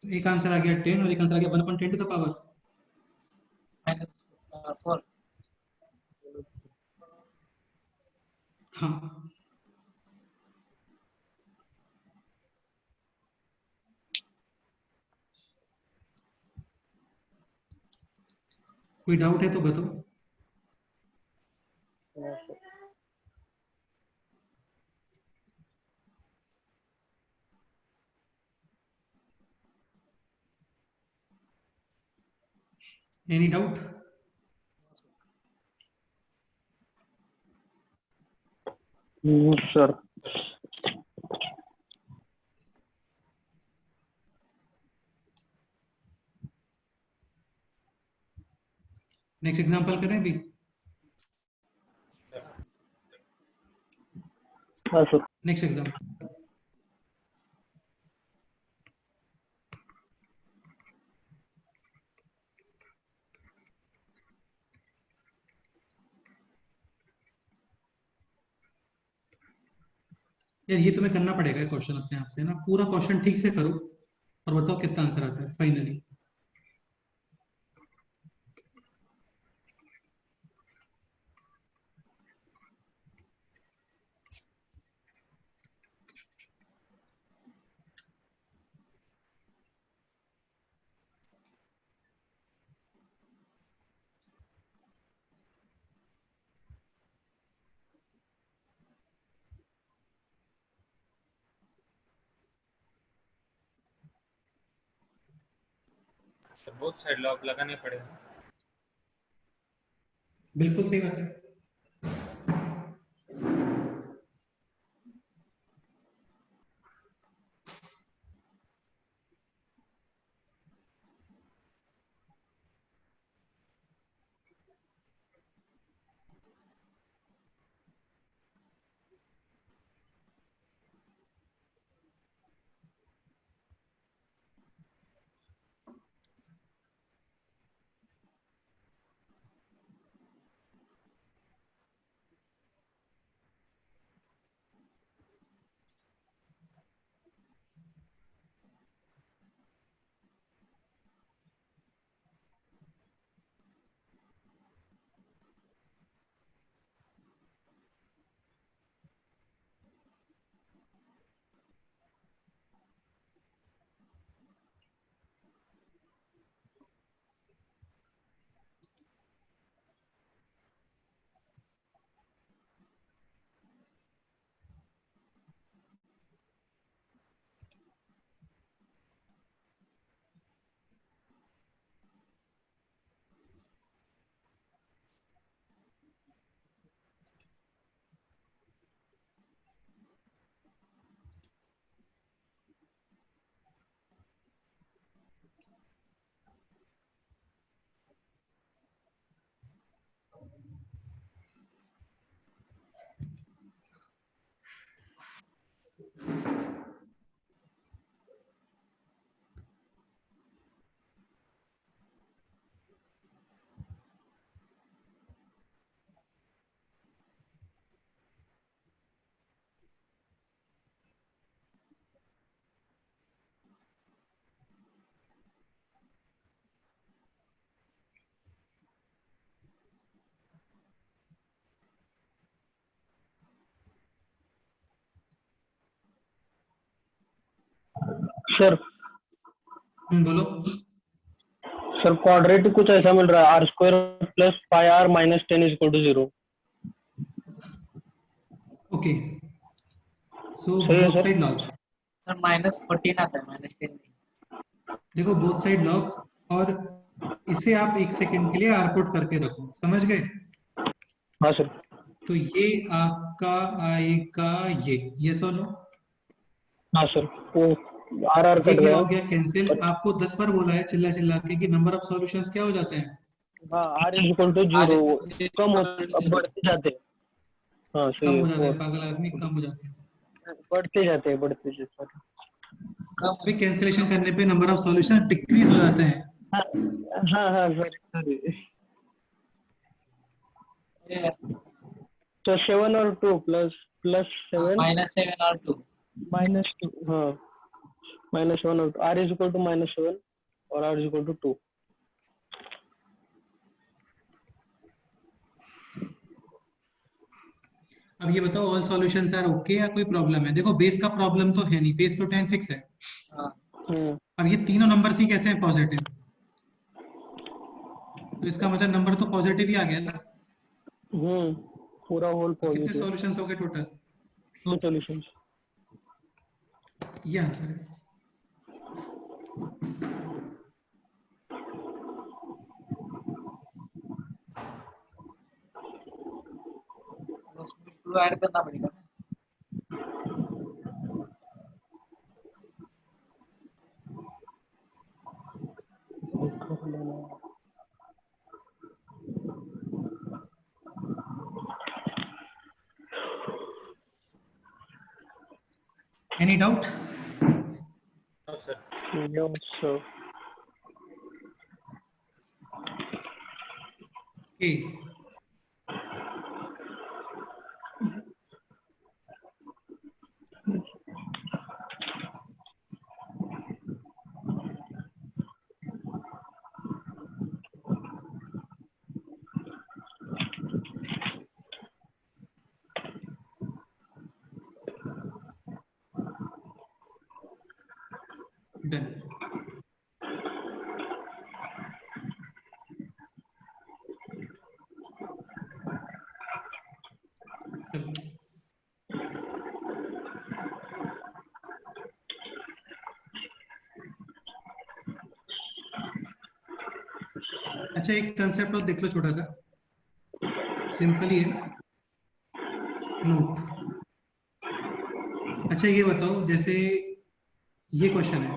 तो एक आंसर आ गया 10 और एक आंसर आ गया 1/10 टू द पावर। -4 हाँ, कोई डाउट है तो बताओ। Any doubt? Sir next example करें भी? हाँ सर। नेक्स्ट एग्जांपल, यार ये तुम्हें करना पड़ेगा क्वेश्चन अपने आप से ना, पूरा क्वेश्चन ठीक से करो और बताओ कितना आंसर आता है फाइनली। बोथ साइड लॉग लगाने पड़ेगा। बिल्कुल सही बात है। सर बोलो। सर क्वाड्रेटिक कुछ ऐसा मिल रहा है, r square plus 5r minus 10 is equal to 0। Okay, so सही है both sir. Side log. Sir -14 आता है, -10 नहीं। देखो बोथ साइड लॉग, और इसे आप एक सेकंड के लिए आरपुट करके रखो, समझ गए? हाँ सर। तो ये आपका आएगा ये सोलो, हाँ सर, वो आर ये कट क्या गया। हो गया कैंसिल। आपको 10 बार बोला है चिल्ला चिल्ला के कि नंबर ऑफ सॉल्यूशंस क्या हो जाते हैं? हाँ, आर इज इक्वल टू 0 कम अब बढ़ते जाते हैं। हाँ सही कम है, हो जाते हैं, पागल आदमी कम हो जाते हैं। बढ़ते जाते हैं सर। अभी कैंसिलेशन करने पे नंबर ऑफ सॉल्यूशन डिक्रीज हो जाते हैं। हाँ हाँ हाँ सर सॉरी। ये तो 7 और 2 प्लस +7 -7 और 2. -2, हाँ, -1 और r इज इक्वल टू -7 और r इज इक्वल टू 2। अब ये बताओ ऑल सॉल्यूशंस आर ओके या कोई प्रॉब्लम है? देखो बेस का प्रॉब्लम तो है नहीं, बेस तो 10 फिक्स है। हाँ. अब ये तीनों नंबर ही कैसे हैं पॉजिटिव? तो इसका मतलब नंबर तो पॉजिटिव ही आ गया ना। पूरा होल तो कितने पॉजिटिव, सॉल्यूशंस हो गए टोटल? 2 सॉल्यूशंस। ये आंसर है। उसमें 2 ऐड करना पड़ेगा. Any doubt? No sir. Yes, sir. Okay, done. अच्छा एक कंसेप्ट और देख लो छोटा सा, सिंपल ही है, नोट। अच्छा ये बताओ, जैसे ये क्वेश्चन है,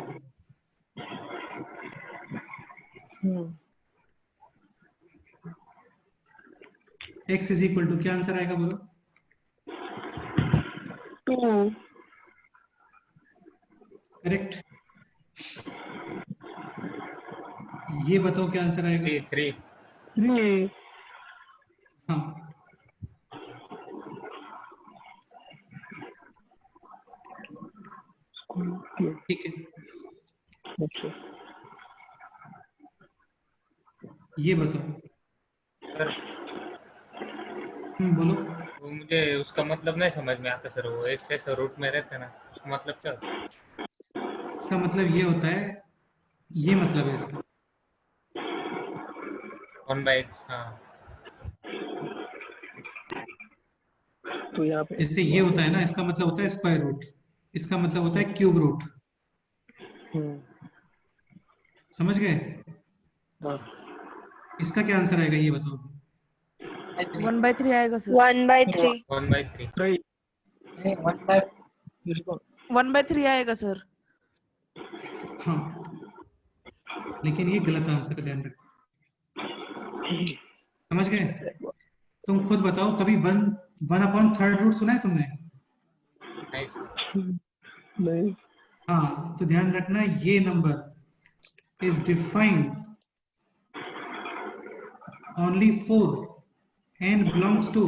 x इज इक्वल टू, क्या आंसर आएगा बोलो? 2, करेक्ट। ये बताओ क्या आंसर आएगा? 3 3, हाँ, ठीक है। अच्छा, ये बताओ, सर। बोलो। वो मुझे उसका मतलब नहीं समझ में आता सर, वो एक से रूट में रहते ना, उसका मतलब क्या होता है? इसका मतलब ये होता है, ये मतलब है इसका। 1/x, हाँ। तो यहाँ पे जैसे ये होता है ना, इसका मतलब होता है स्क्वायर रूट, इसका मतलब होता है क्यूब रूट। समझ गए? हाँ, इसका क्या आंसर आएगा ये बताओ? 1/3 आएगा सर। 1/3. 1/3। 3, नहीं, 1/4. 1/3 आएगा सर। हाँ, लेकिन ये गलत आंसर है, ध्यान रखो। समझ गए? तुम खुद बताओ, कभी 1/3 रूट सुना है तुमने? नहीं सर। नहीं, हाँ, तो ध्यान रखना, ये number is defined only for n belongs to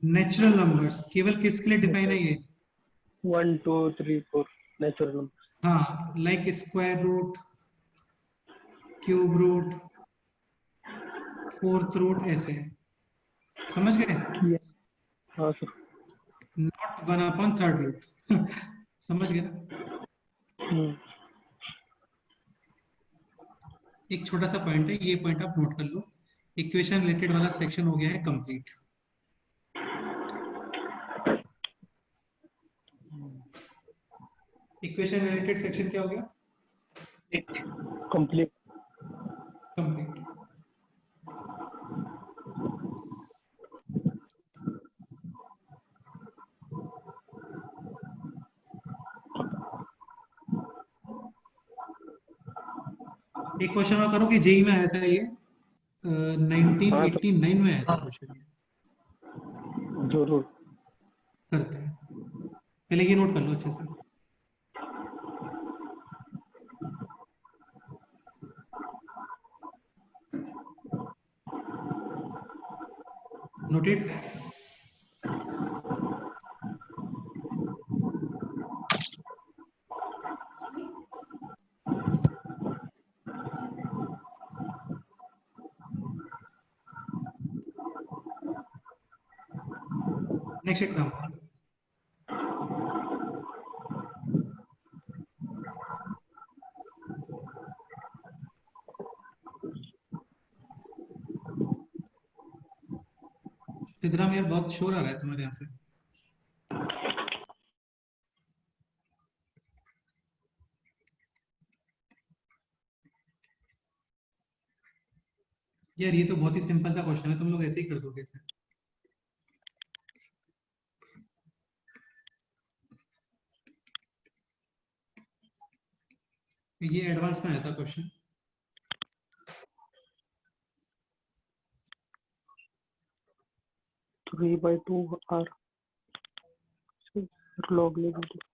natural numbers. केवल किसके लिए डिफाइन है ये? 1, 2, 3, 4 नेचुरल नंबर। हाँ, like square root, cube root, fourth root, ऐसे। समझ गए? हाँ सर। Not 1/3 root. समझ गए ना? एक छोटा सा पॉइंट है, ये पॉइंट आप नोट कर लो। इक्वेशन रिलेटेड वाला सेक्शन हो गया है कंप्लीट। इक्वेशन रिलेटेड सेक्शन क्या हो गया? कंप्लीट। कंप्लीट। एक क्वेश्चन और करो कि जेई में आया था ये, 1989 में आया था क्वेश्चन, ये जरूर। करते हैं। पहले ये नोट कर लो अच्छे से। नोटेड? Next example. सिद्धराम यार बहुत शोर आ रहा है तुम्हारे यहाँ से। यार ये तो बहुत ही सिंपल सा क्वेश्चन है, तुम लोग ऐसे ही कर दोगे इसे। ये एडवांस में आया था question. Three by two r log ले लीजिए।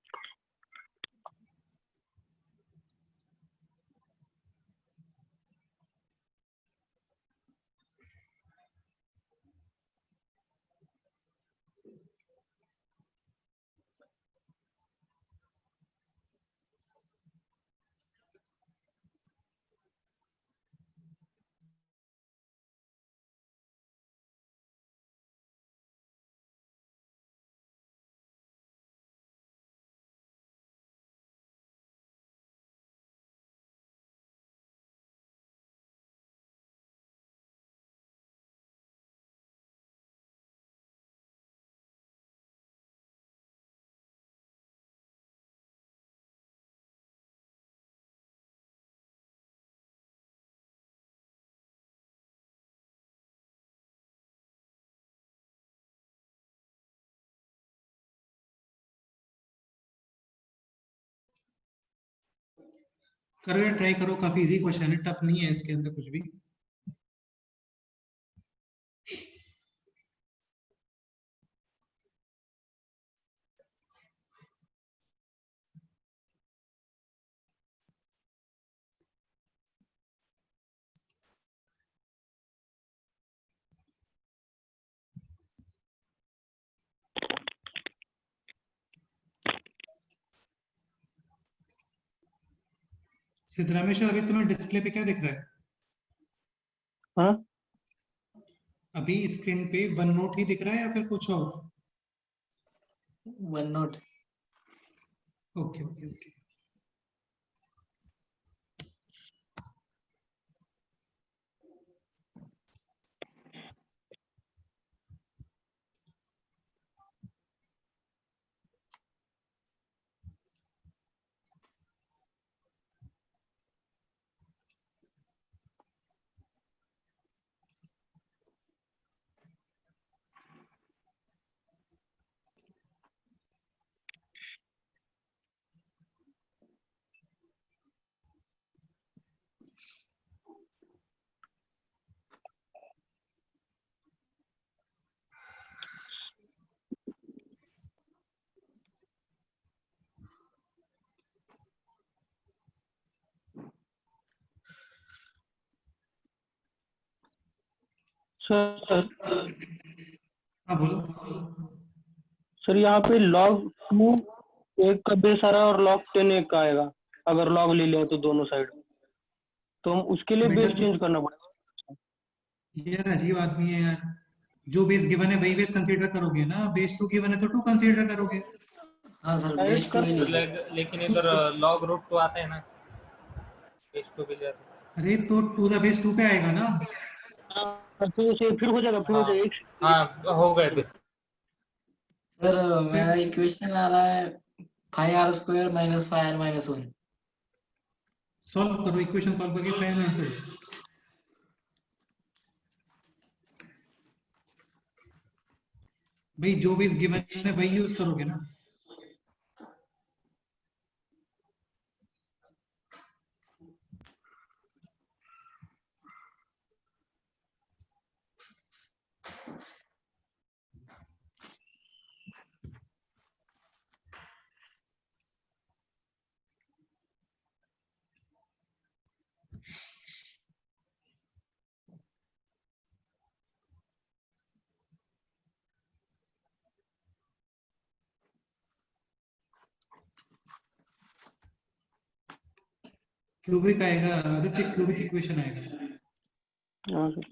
करो यार, ट्राई करो, काफी इजी क्वेश्चन है, टफ नहीं है इसके अंदर कुछ भी। सिद्धरामेश्वर अभी तुम्हें डिस्प्ले पे क्या दिख रहा है? हाँ, अभी स्क्रीन पे वन नोट ही दिख रहा है या फिर कुछ और? One note. Okay okay okay. Sir हाँ बोलो। सर यहाँ पे log 2 एक का बेस आ रहा है और log 10 एक का आएगा। अगर log ले लें तो दोनों साइड, तो हम उसके लिए बेटा बेस चेंज करना पड़ेगा। यार अजीब आदमी है यार, जो बेस गिवन है वही बेस कंसीडर करोगे ना, बेस 2 गिवन है तो 2 कंसीडर करोगे। हाँ सर, Direct बेस टू ही कर लीजिए। लेकिन इधर लॉग रूट 2 आता है ना, बेस 2 भी जाता अरे तो 2 द बेस 2 पे आएगा ना। हाँ, तो उसे फिर हो जाएगा, फिर हो है। जाएगा। हाँ हो गए फिर। सर मेरा फिर इक्वेशन आ रहा है 5r² - 5r - 1। सॉल्व करो, इक्वेशन सॉल्व करके फाइनल आंसर। भाई जो बेस गिवन है वही यूज करोगे ना। क्यूबिक आएगा आदित्य, क्यूबिक इक्वेशन आएगा। हाँ सर।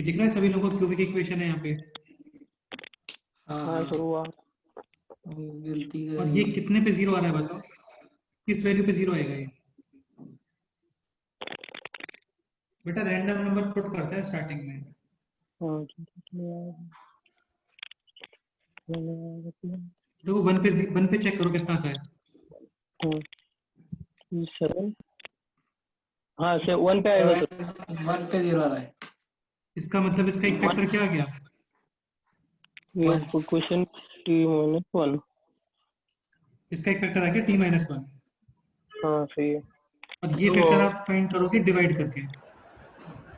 ये दिख रहा है सभी लोगों को क्यूबिक इक्वेशन है यहाँ पे। हाँ हाँ सर हुआ। गलती और ये कितने पे जीरो आ रहा है बताओ, किस वैल्यू पे जीरो आएगा ये? बेटा रैंडम नंबर पुट करता है स्टार्टिंग में। हाँ देखो वन पे चेक करो कितना आता है। 7 हाँ सर 1 पे आएगा सर। 1 पे 0 आ रहा है। इसका मतलब इसका एक फैक्टर क्या आ गया? ये One. Question t-1। इसका एक फैक्टर आ गया t-1। हाँ सही है। और ये फैक्टर आप फाइंड करोगे डिवाइड करके।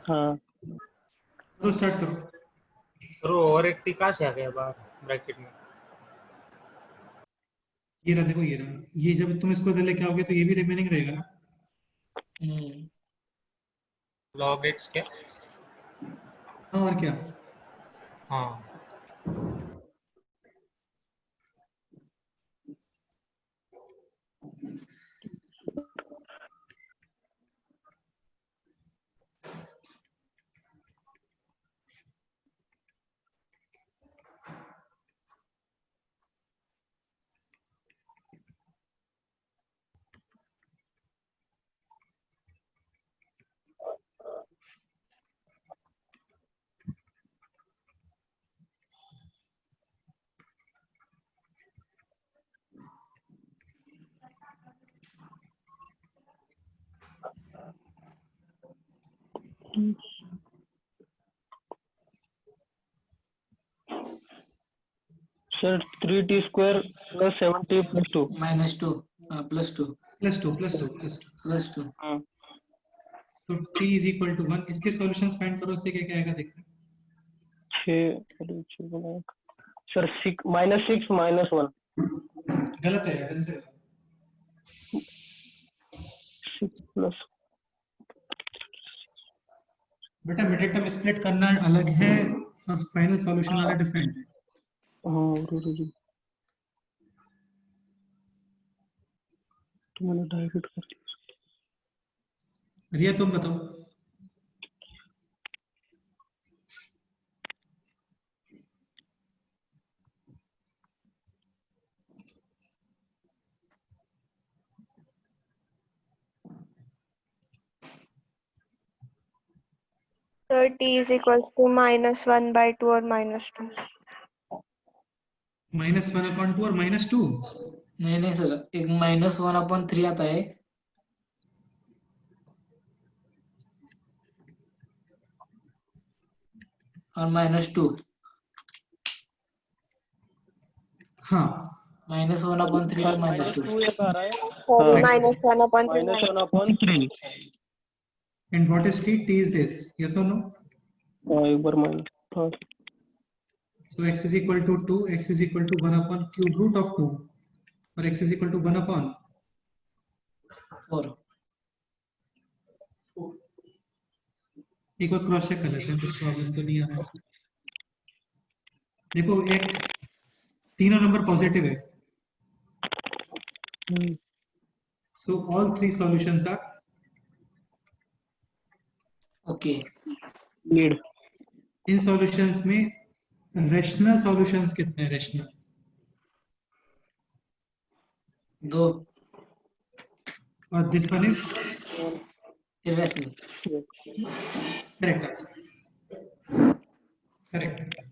हाँ तो स्टार्ट करो। तो और एक टी कहाँ से आ गया बाहर ब्रैकेट में? ये रहा, देखो ये रहा। ये जब तुम इसको इधर लेके आओगे तो ये भी रिमेनिंग रहेगा ना। log x क्या? हाँ और क्या। हाँ, सर 3t² + 7t + 2। -2 +2 +2 हाँ तो t इज इक्वल टू 1। इसके सॉल्यूशंस फाइंड करो, इससे क्या क्या आएगा देखना। 6 सर 6 -6 -1 गलत है यार, से 6 प्लस। बेटा मिडिल टर्म स्प्लिट करना अलग है और फाइनल सॉल्यूशन वाला डिफरेंट है। हाँ तो मैंने डाइवर्ट कर दिया। रिया तुम बताओ। Sir, t is equals to -1/2 or -2. -1/2 और -2। नहीं सर, एक -1/3 आता है और -2 हाँ -1/3 और -2 2 एक आ रहा है। Sorry, हाँ -1/3. -1/3। And what is t? t is this, yes और नो? हाँ एक बार माइनस। हाँ So x is equal to 2, x is equal to 1 upon cube root of 2 और x is equal to 1 upon 4। एक बार क्रॉस चेक कर लेते हैं, कुछ प्रॉब्लम तो नहीं आ रहा है इसमें। देखो x तीनों नंबर पॉजिटिव है, so all three solutions are okay. Lead. इन सॉल्यूशंस में रेशनल सॉल्यूशंस कितने हैं? रेशनल 2 और this one is irrational. Correct answer, correct.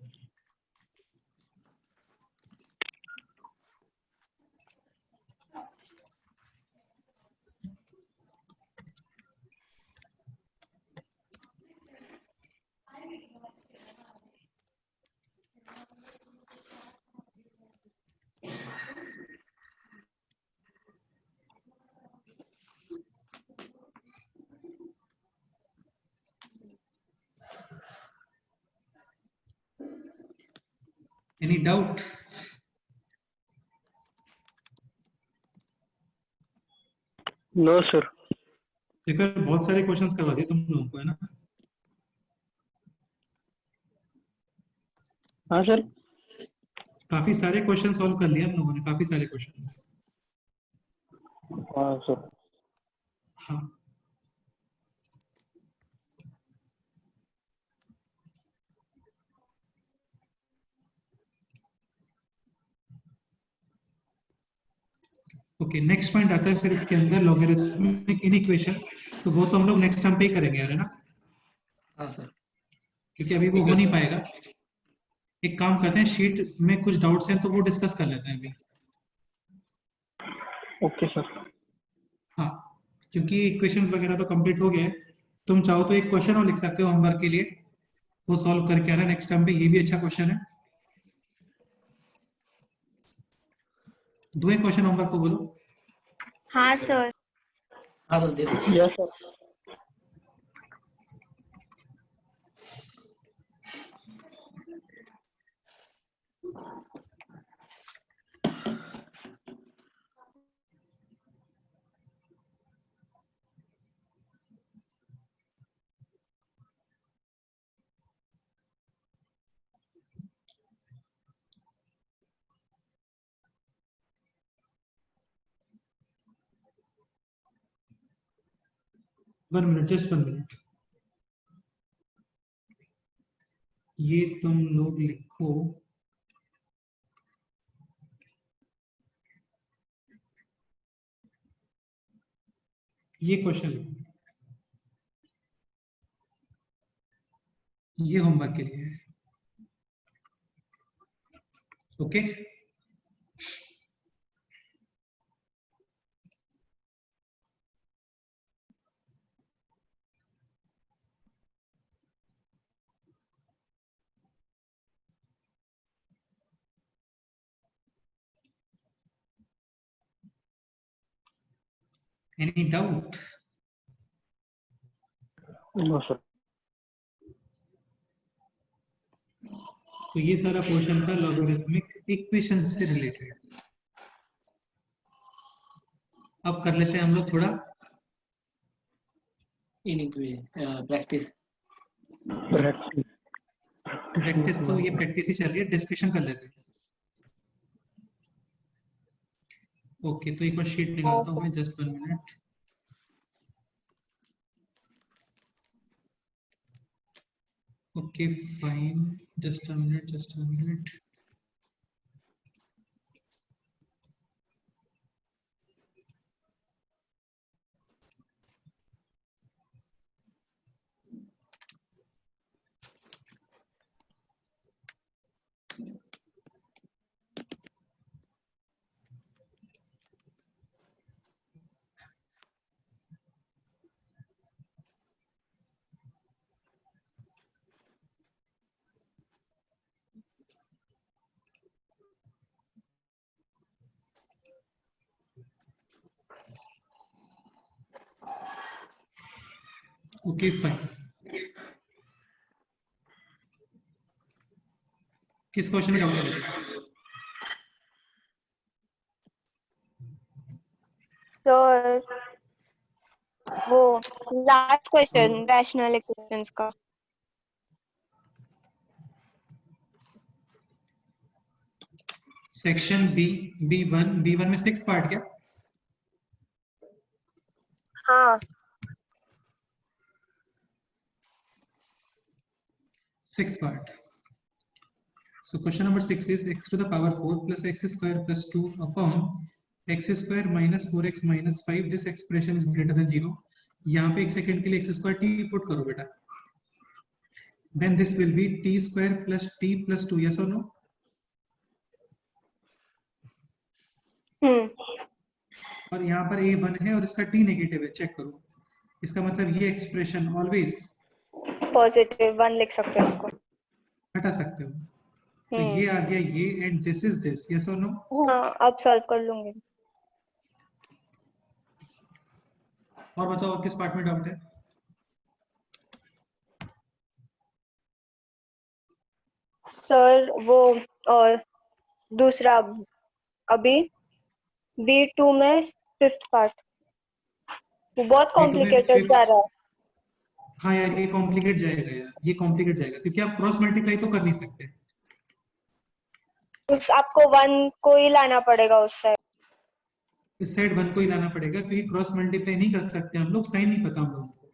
Any doubt? No sir. देखो बहुत सारे क्वेश्चंस करवा दिए तुम लोगों को, है ना? हाँ सर। काफी सारे क्वेश्चन सॉल्व कर लिए हम लोगों ने, काफी सारे क्वेश्चंस। हाँ सर। हाँ ओके, नेक्स्ट पॉइंट आता है फिर इसके अंदर लॉगरिथमिक इनइक्वेशंस। तो वो तो हम लोग नेक्स्ट टाइम पे ही करेंगे, है ना, हाँ सर। क्योंकि अभी वो हो नहीं पाएगा। एक काम करते हैं, शीट में कुछ डाउट्स हैं तो वो डिस्कस कर लेते हैं अभी। Okay sir. हाँ, क्योंकि इक्वेशंस वगैरह तो कंप्लीट हो गया है। तुम चाहो तो एक क्वेश्चन और लिख सकते हो होमवर्क के लिए, वो सॉल्व करके आना नेक्स्ट टाइम पे, ये भी अच्छा क्वेश्चन है। दो एक क्वेश्चन होमवर्क को बोलो। हाँ सर। हाँ सर दे दो। Yes sir. One minute, just one minute. ये तुम लोग लिखो, ये क्वेश्चन लिखो, ये होमवर्क के लिए है। Okay, any doubt? No sir. तो ये सारा पोर्शन था लॉगरिथमिक इक्वेशन से रिलेटेड। अब कर लेते हैं हम लोग थोड़ा इनइक्वेशन प्रैक्टिस। प्रैक्टिस। तो ये प्रैक्टिस ही चल रही है, डिस्कशन कर लेते हैं। ओके, तो एक बार शीट निकालता हूँ मैं, just one minute. Okay fine, just a minute, just a minute. Okay fine, किस क्वेश्चन में डाउट है? सर वो लास्ट क्वेश्चन रैशनल इक्वेशंस का। सेक्शन बी, बी वन में 6 पार्ट क्या? हाँ। 6th part. So question number 6 is x to the power 4 plus x square plus 2 upon x square minus 4x minus 5. This expression is greater than 0. यहाँ पे एक second के लिए x square t put करो बेटा. Then this will be t square plus t plus 2. Yes or no? और यहाँ पर a 1 है और इसका t नेगेटिव है, चेक करो. इसका मतलब ये एक्सप्रेशन ऑलवेज पॉजिटिव 1 लिख सकते हैं इसको, हटा सकते हो. तो ये आ गया ये, and this is this. Yes और नो? हाँ, अब सॉल्व कर लूंगी. और बताओ किस पार्ट में डाउट है? सर वो और दूसरा अभी B2 में 5th पार्ट वो बहुत कॉम्प्लिकेटेड जा रहा है. हाँ यार, ये कॉम्प्लिकेट जाएगा यार, ये कॉम्प्लिकेट जाएगा क्योंकि आप क्रॉस मल्टीप्लाई तो कर नहीं सकते. आपको 1 को ही लाना पड़ेगा उस साइड. इस साइड 1 को ही लाना पड़ेगा क्योंकि क्रॉस मल्टीप्लाई नहीं कर सकते हम लोग, साइन नहीं पता हम लोगों को.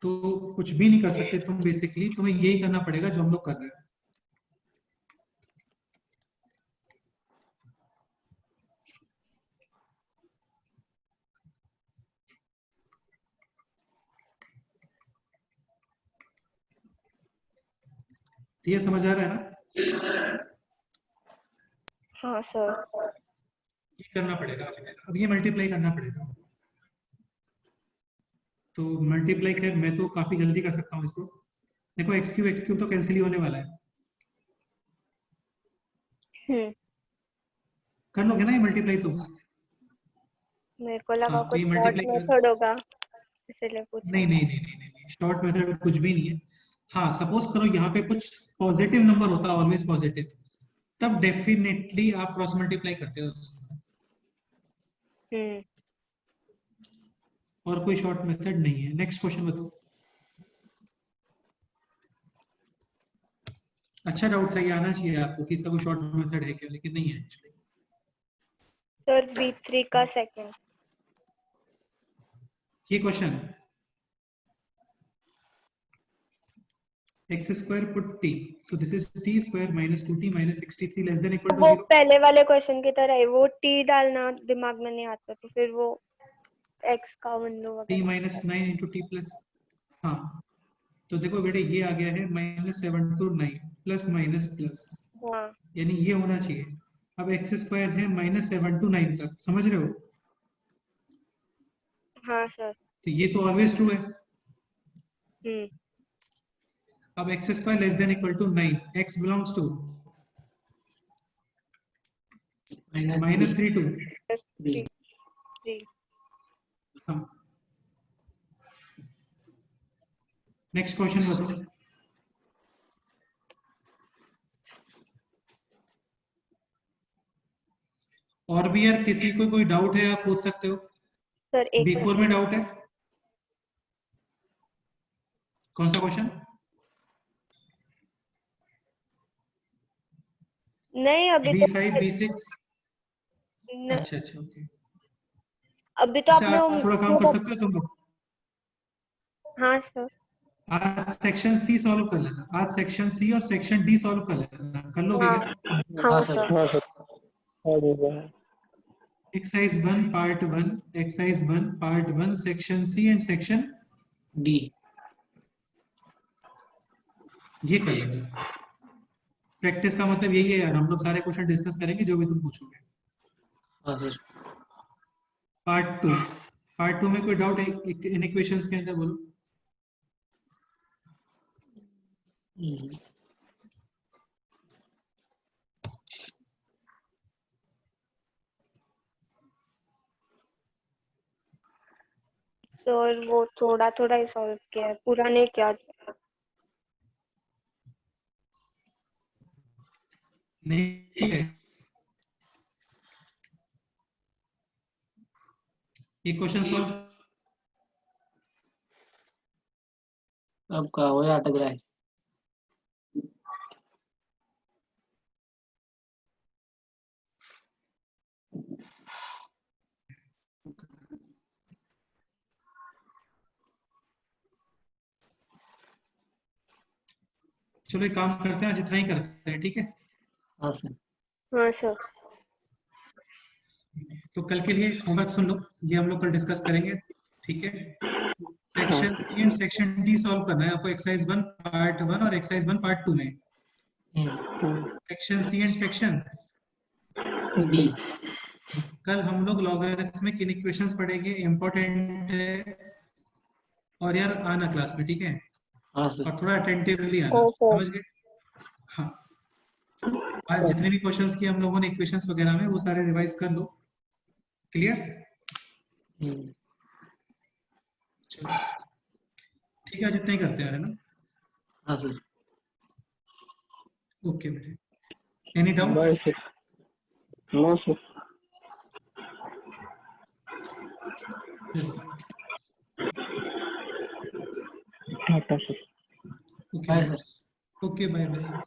तो कुछ भी नहीं कर सकते तुम, बेसिकली तुम्हें यही करना पड़ेगा जो हम लोग कर रहे हैं. ये समझ आ रहा है ना? हाँ सर। ये करना पड़ेगा, अब ये मल्टीप्लाई करना पड़ेगा। तो मल्टीप्लाई कर, मैं तो काफी जल्दी कर सकता हूँ इसको। देखो एक्स क्यूब तो कैंसिल ही होने वाला है, कर लोगे ना ये मल्टीप्लाई तो? मेरे को लगा हाँ, तो कुछ ये शॉर्ट मल्टीप्लाई कर, मेथड होगा, इसलिए पूछा। नहीं नहीं नहीं नहीं नहीं, शॉर्ट मेथड कुछ भी नहीं है। हाँ, सपोज करो यहाँ पे कुछ पॉजिटिव नंबर होता है, ऑलवेज पॉजिटिव, तब डेफिनेटली आप क्रॉस मल्टीप्लाई करते हो उसको। और कोई शॉर्ट मेथड नहीं है। नेक्स्ट क्वेश्चन बताओ। अच्छा डाउट था, ये आना चाहिए आपको कि इसका कोई शॉर्ट मेथड है क्या, लेकिन नहीं है एक्चुअली। सर B3 का सेकंड। ये question x square put t, so this is t square minus 2t minus 63 less than equal to वो 0. पहले वाले क्वेश्चन की तरह है, वो t डालना दिमाग में नहीं आता, तो फिर वो x का विंडो t वगैरह। minus 9 into t plus, हाँ तो देखो बेटे ये आ गया है -7 to 9 प्लस माइनस प्लस, हाँ यानी ये होना चाहिए। अब x स्क्वायर है -7 to 9 तक, समझ रहे हो? हाँ सर। तो ये तो ऑलवेज ट्रू है। अब x square less than equal to 9, x belongs to -3 to 3। हाँ। नेक्स्ट क्वेश्चन बताओ। और भी यार किसी को कोई डाउट है आप पूछ सकते हो। सर एक B4 में डाउट है? कौन सा क्वेश्चन? नहीं, अभी तो B5 B6? न, अच्छा अच्छा ओके। अभी तो अच्छा आपने आज थोड़ा काम कर सकते हो तुम लोग? हाँ सर। आज सेक्शन सी सॉल्व कर लेना, आज सेक्शन सी और सेक्शन डी सॉल्व कर लेना, कर लोगे हाँ क्या? हाँ सर। हाँ sir. Exercise 1 part 1, exercise 1 part 1 section C and section D. ये कर लेना। प्रैक्टिस का मतलब यही है यार, हम लोग सारे क्वेश्चन डिस्कस करेंगे जो भी तुम पूछोगे। हाँ सर। पार्ट 2 में कोई डाउट है इन इक्वेशंस के अंदर? बोलो। सर वो थोड़ा थोड़ा ही सॉल्व किया है, पूरा नहीं किया। नहीं है ये क्वेश्चन सॉल्व? अब का हो अटक रहा है। चलो एक काम करते हैं, जितना ही करते हैं, ठीक है? हाँ सर। हाँ सर। तो कल के लिए होमवर्क सुन लो, ये हम लोग कल डिस्कस करेंगे, ठीक है? Section C and section D solve करना है आपको, एक्सरसाइज 1 पार्ट 1 और एक्सरसाइज 1 पार्ट 2 में। Section C and section D. कल हम लोग लॉगरिथमिक इनइक्वेशंस पढ़ेंगे, इंपॉर्टेंट है। और यार आना क्लास में, ठीक है? हाँ सर। और थोड़ा अटेंटिवली आना, ओके। समझ गए? हाँ, आज जितने भी क्वेश्चंस किए हम लोगों ने इक्वेशंस वगैरह में, वो सारे रिवाइज कर लो। क्लियर? चलो ठीक है, जितना ही करते हैं, है ना? हाँ सर। ओके बेटे, any doubt? Bye sir. No sir. Tata sir. Okay bye bye.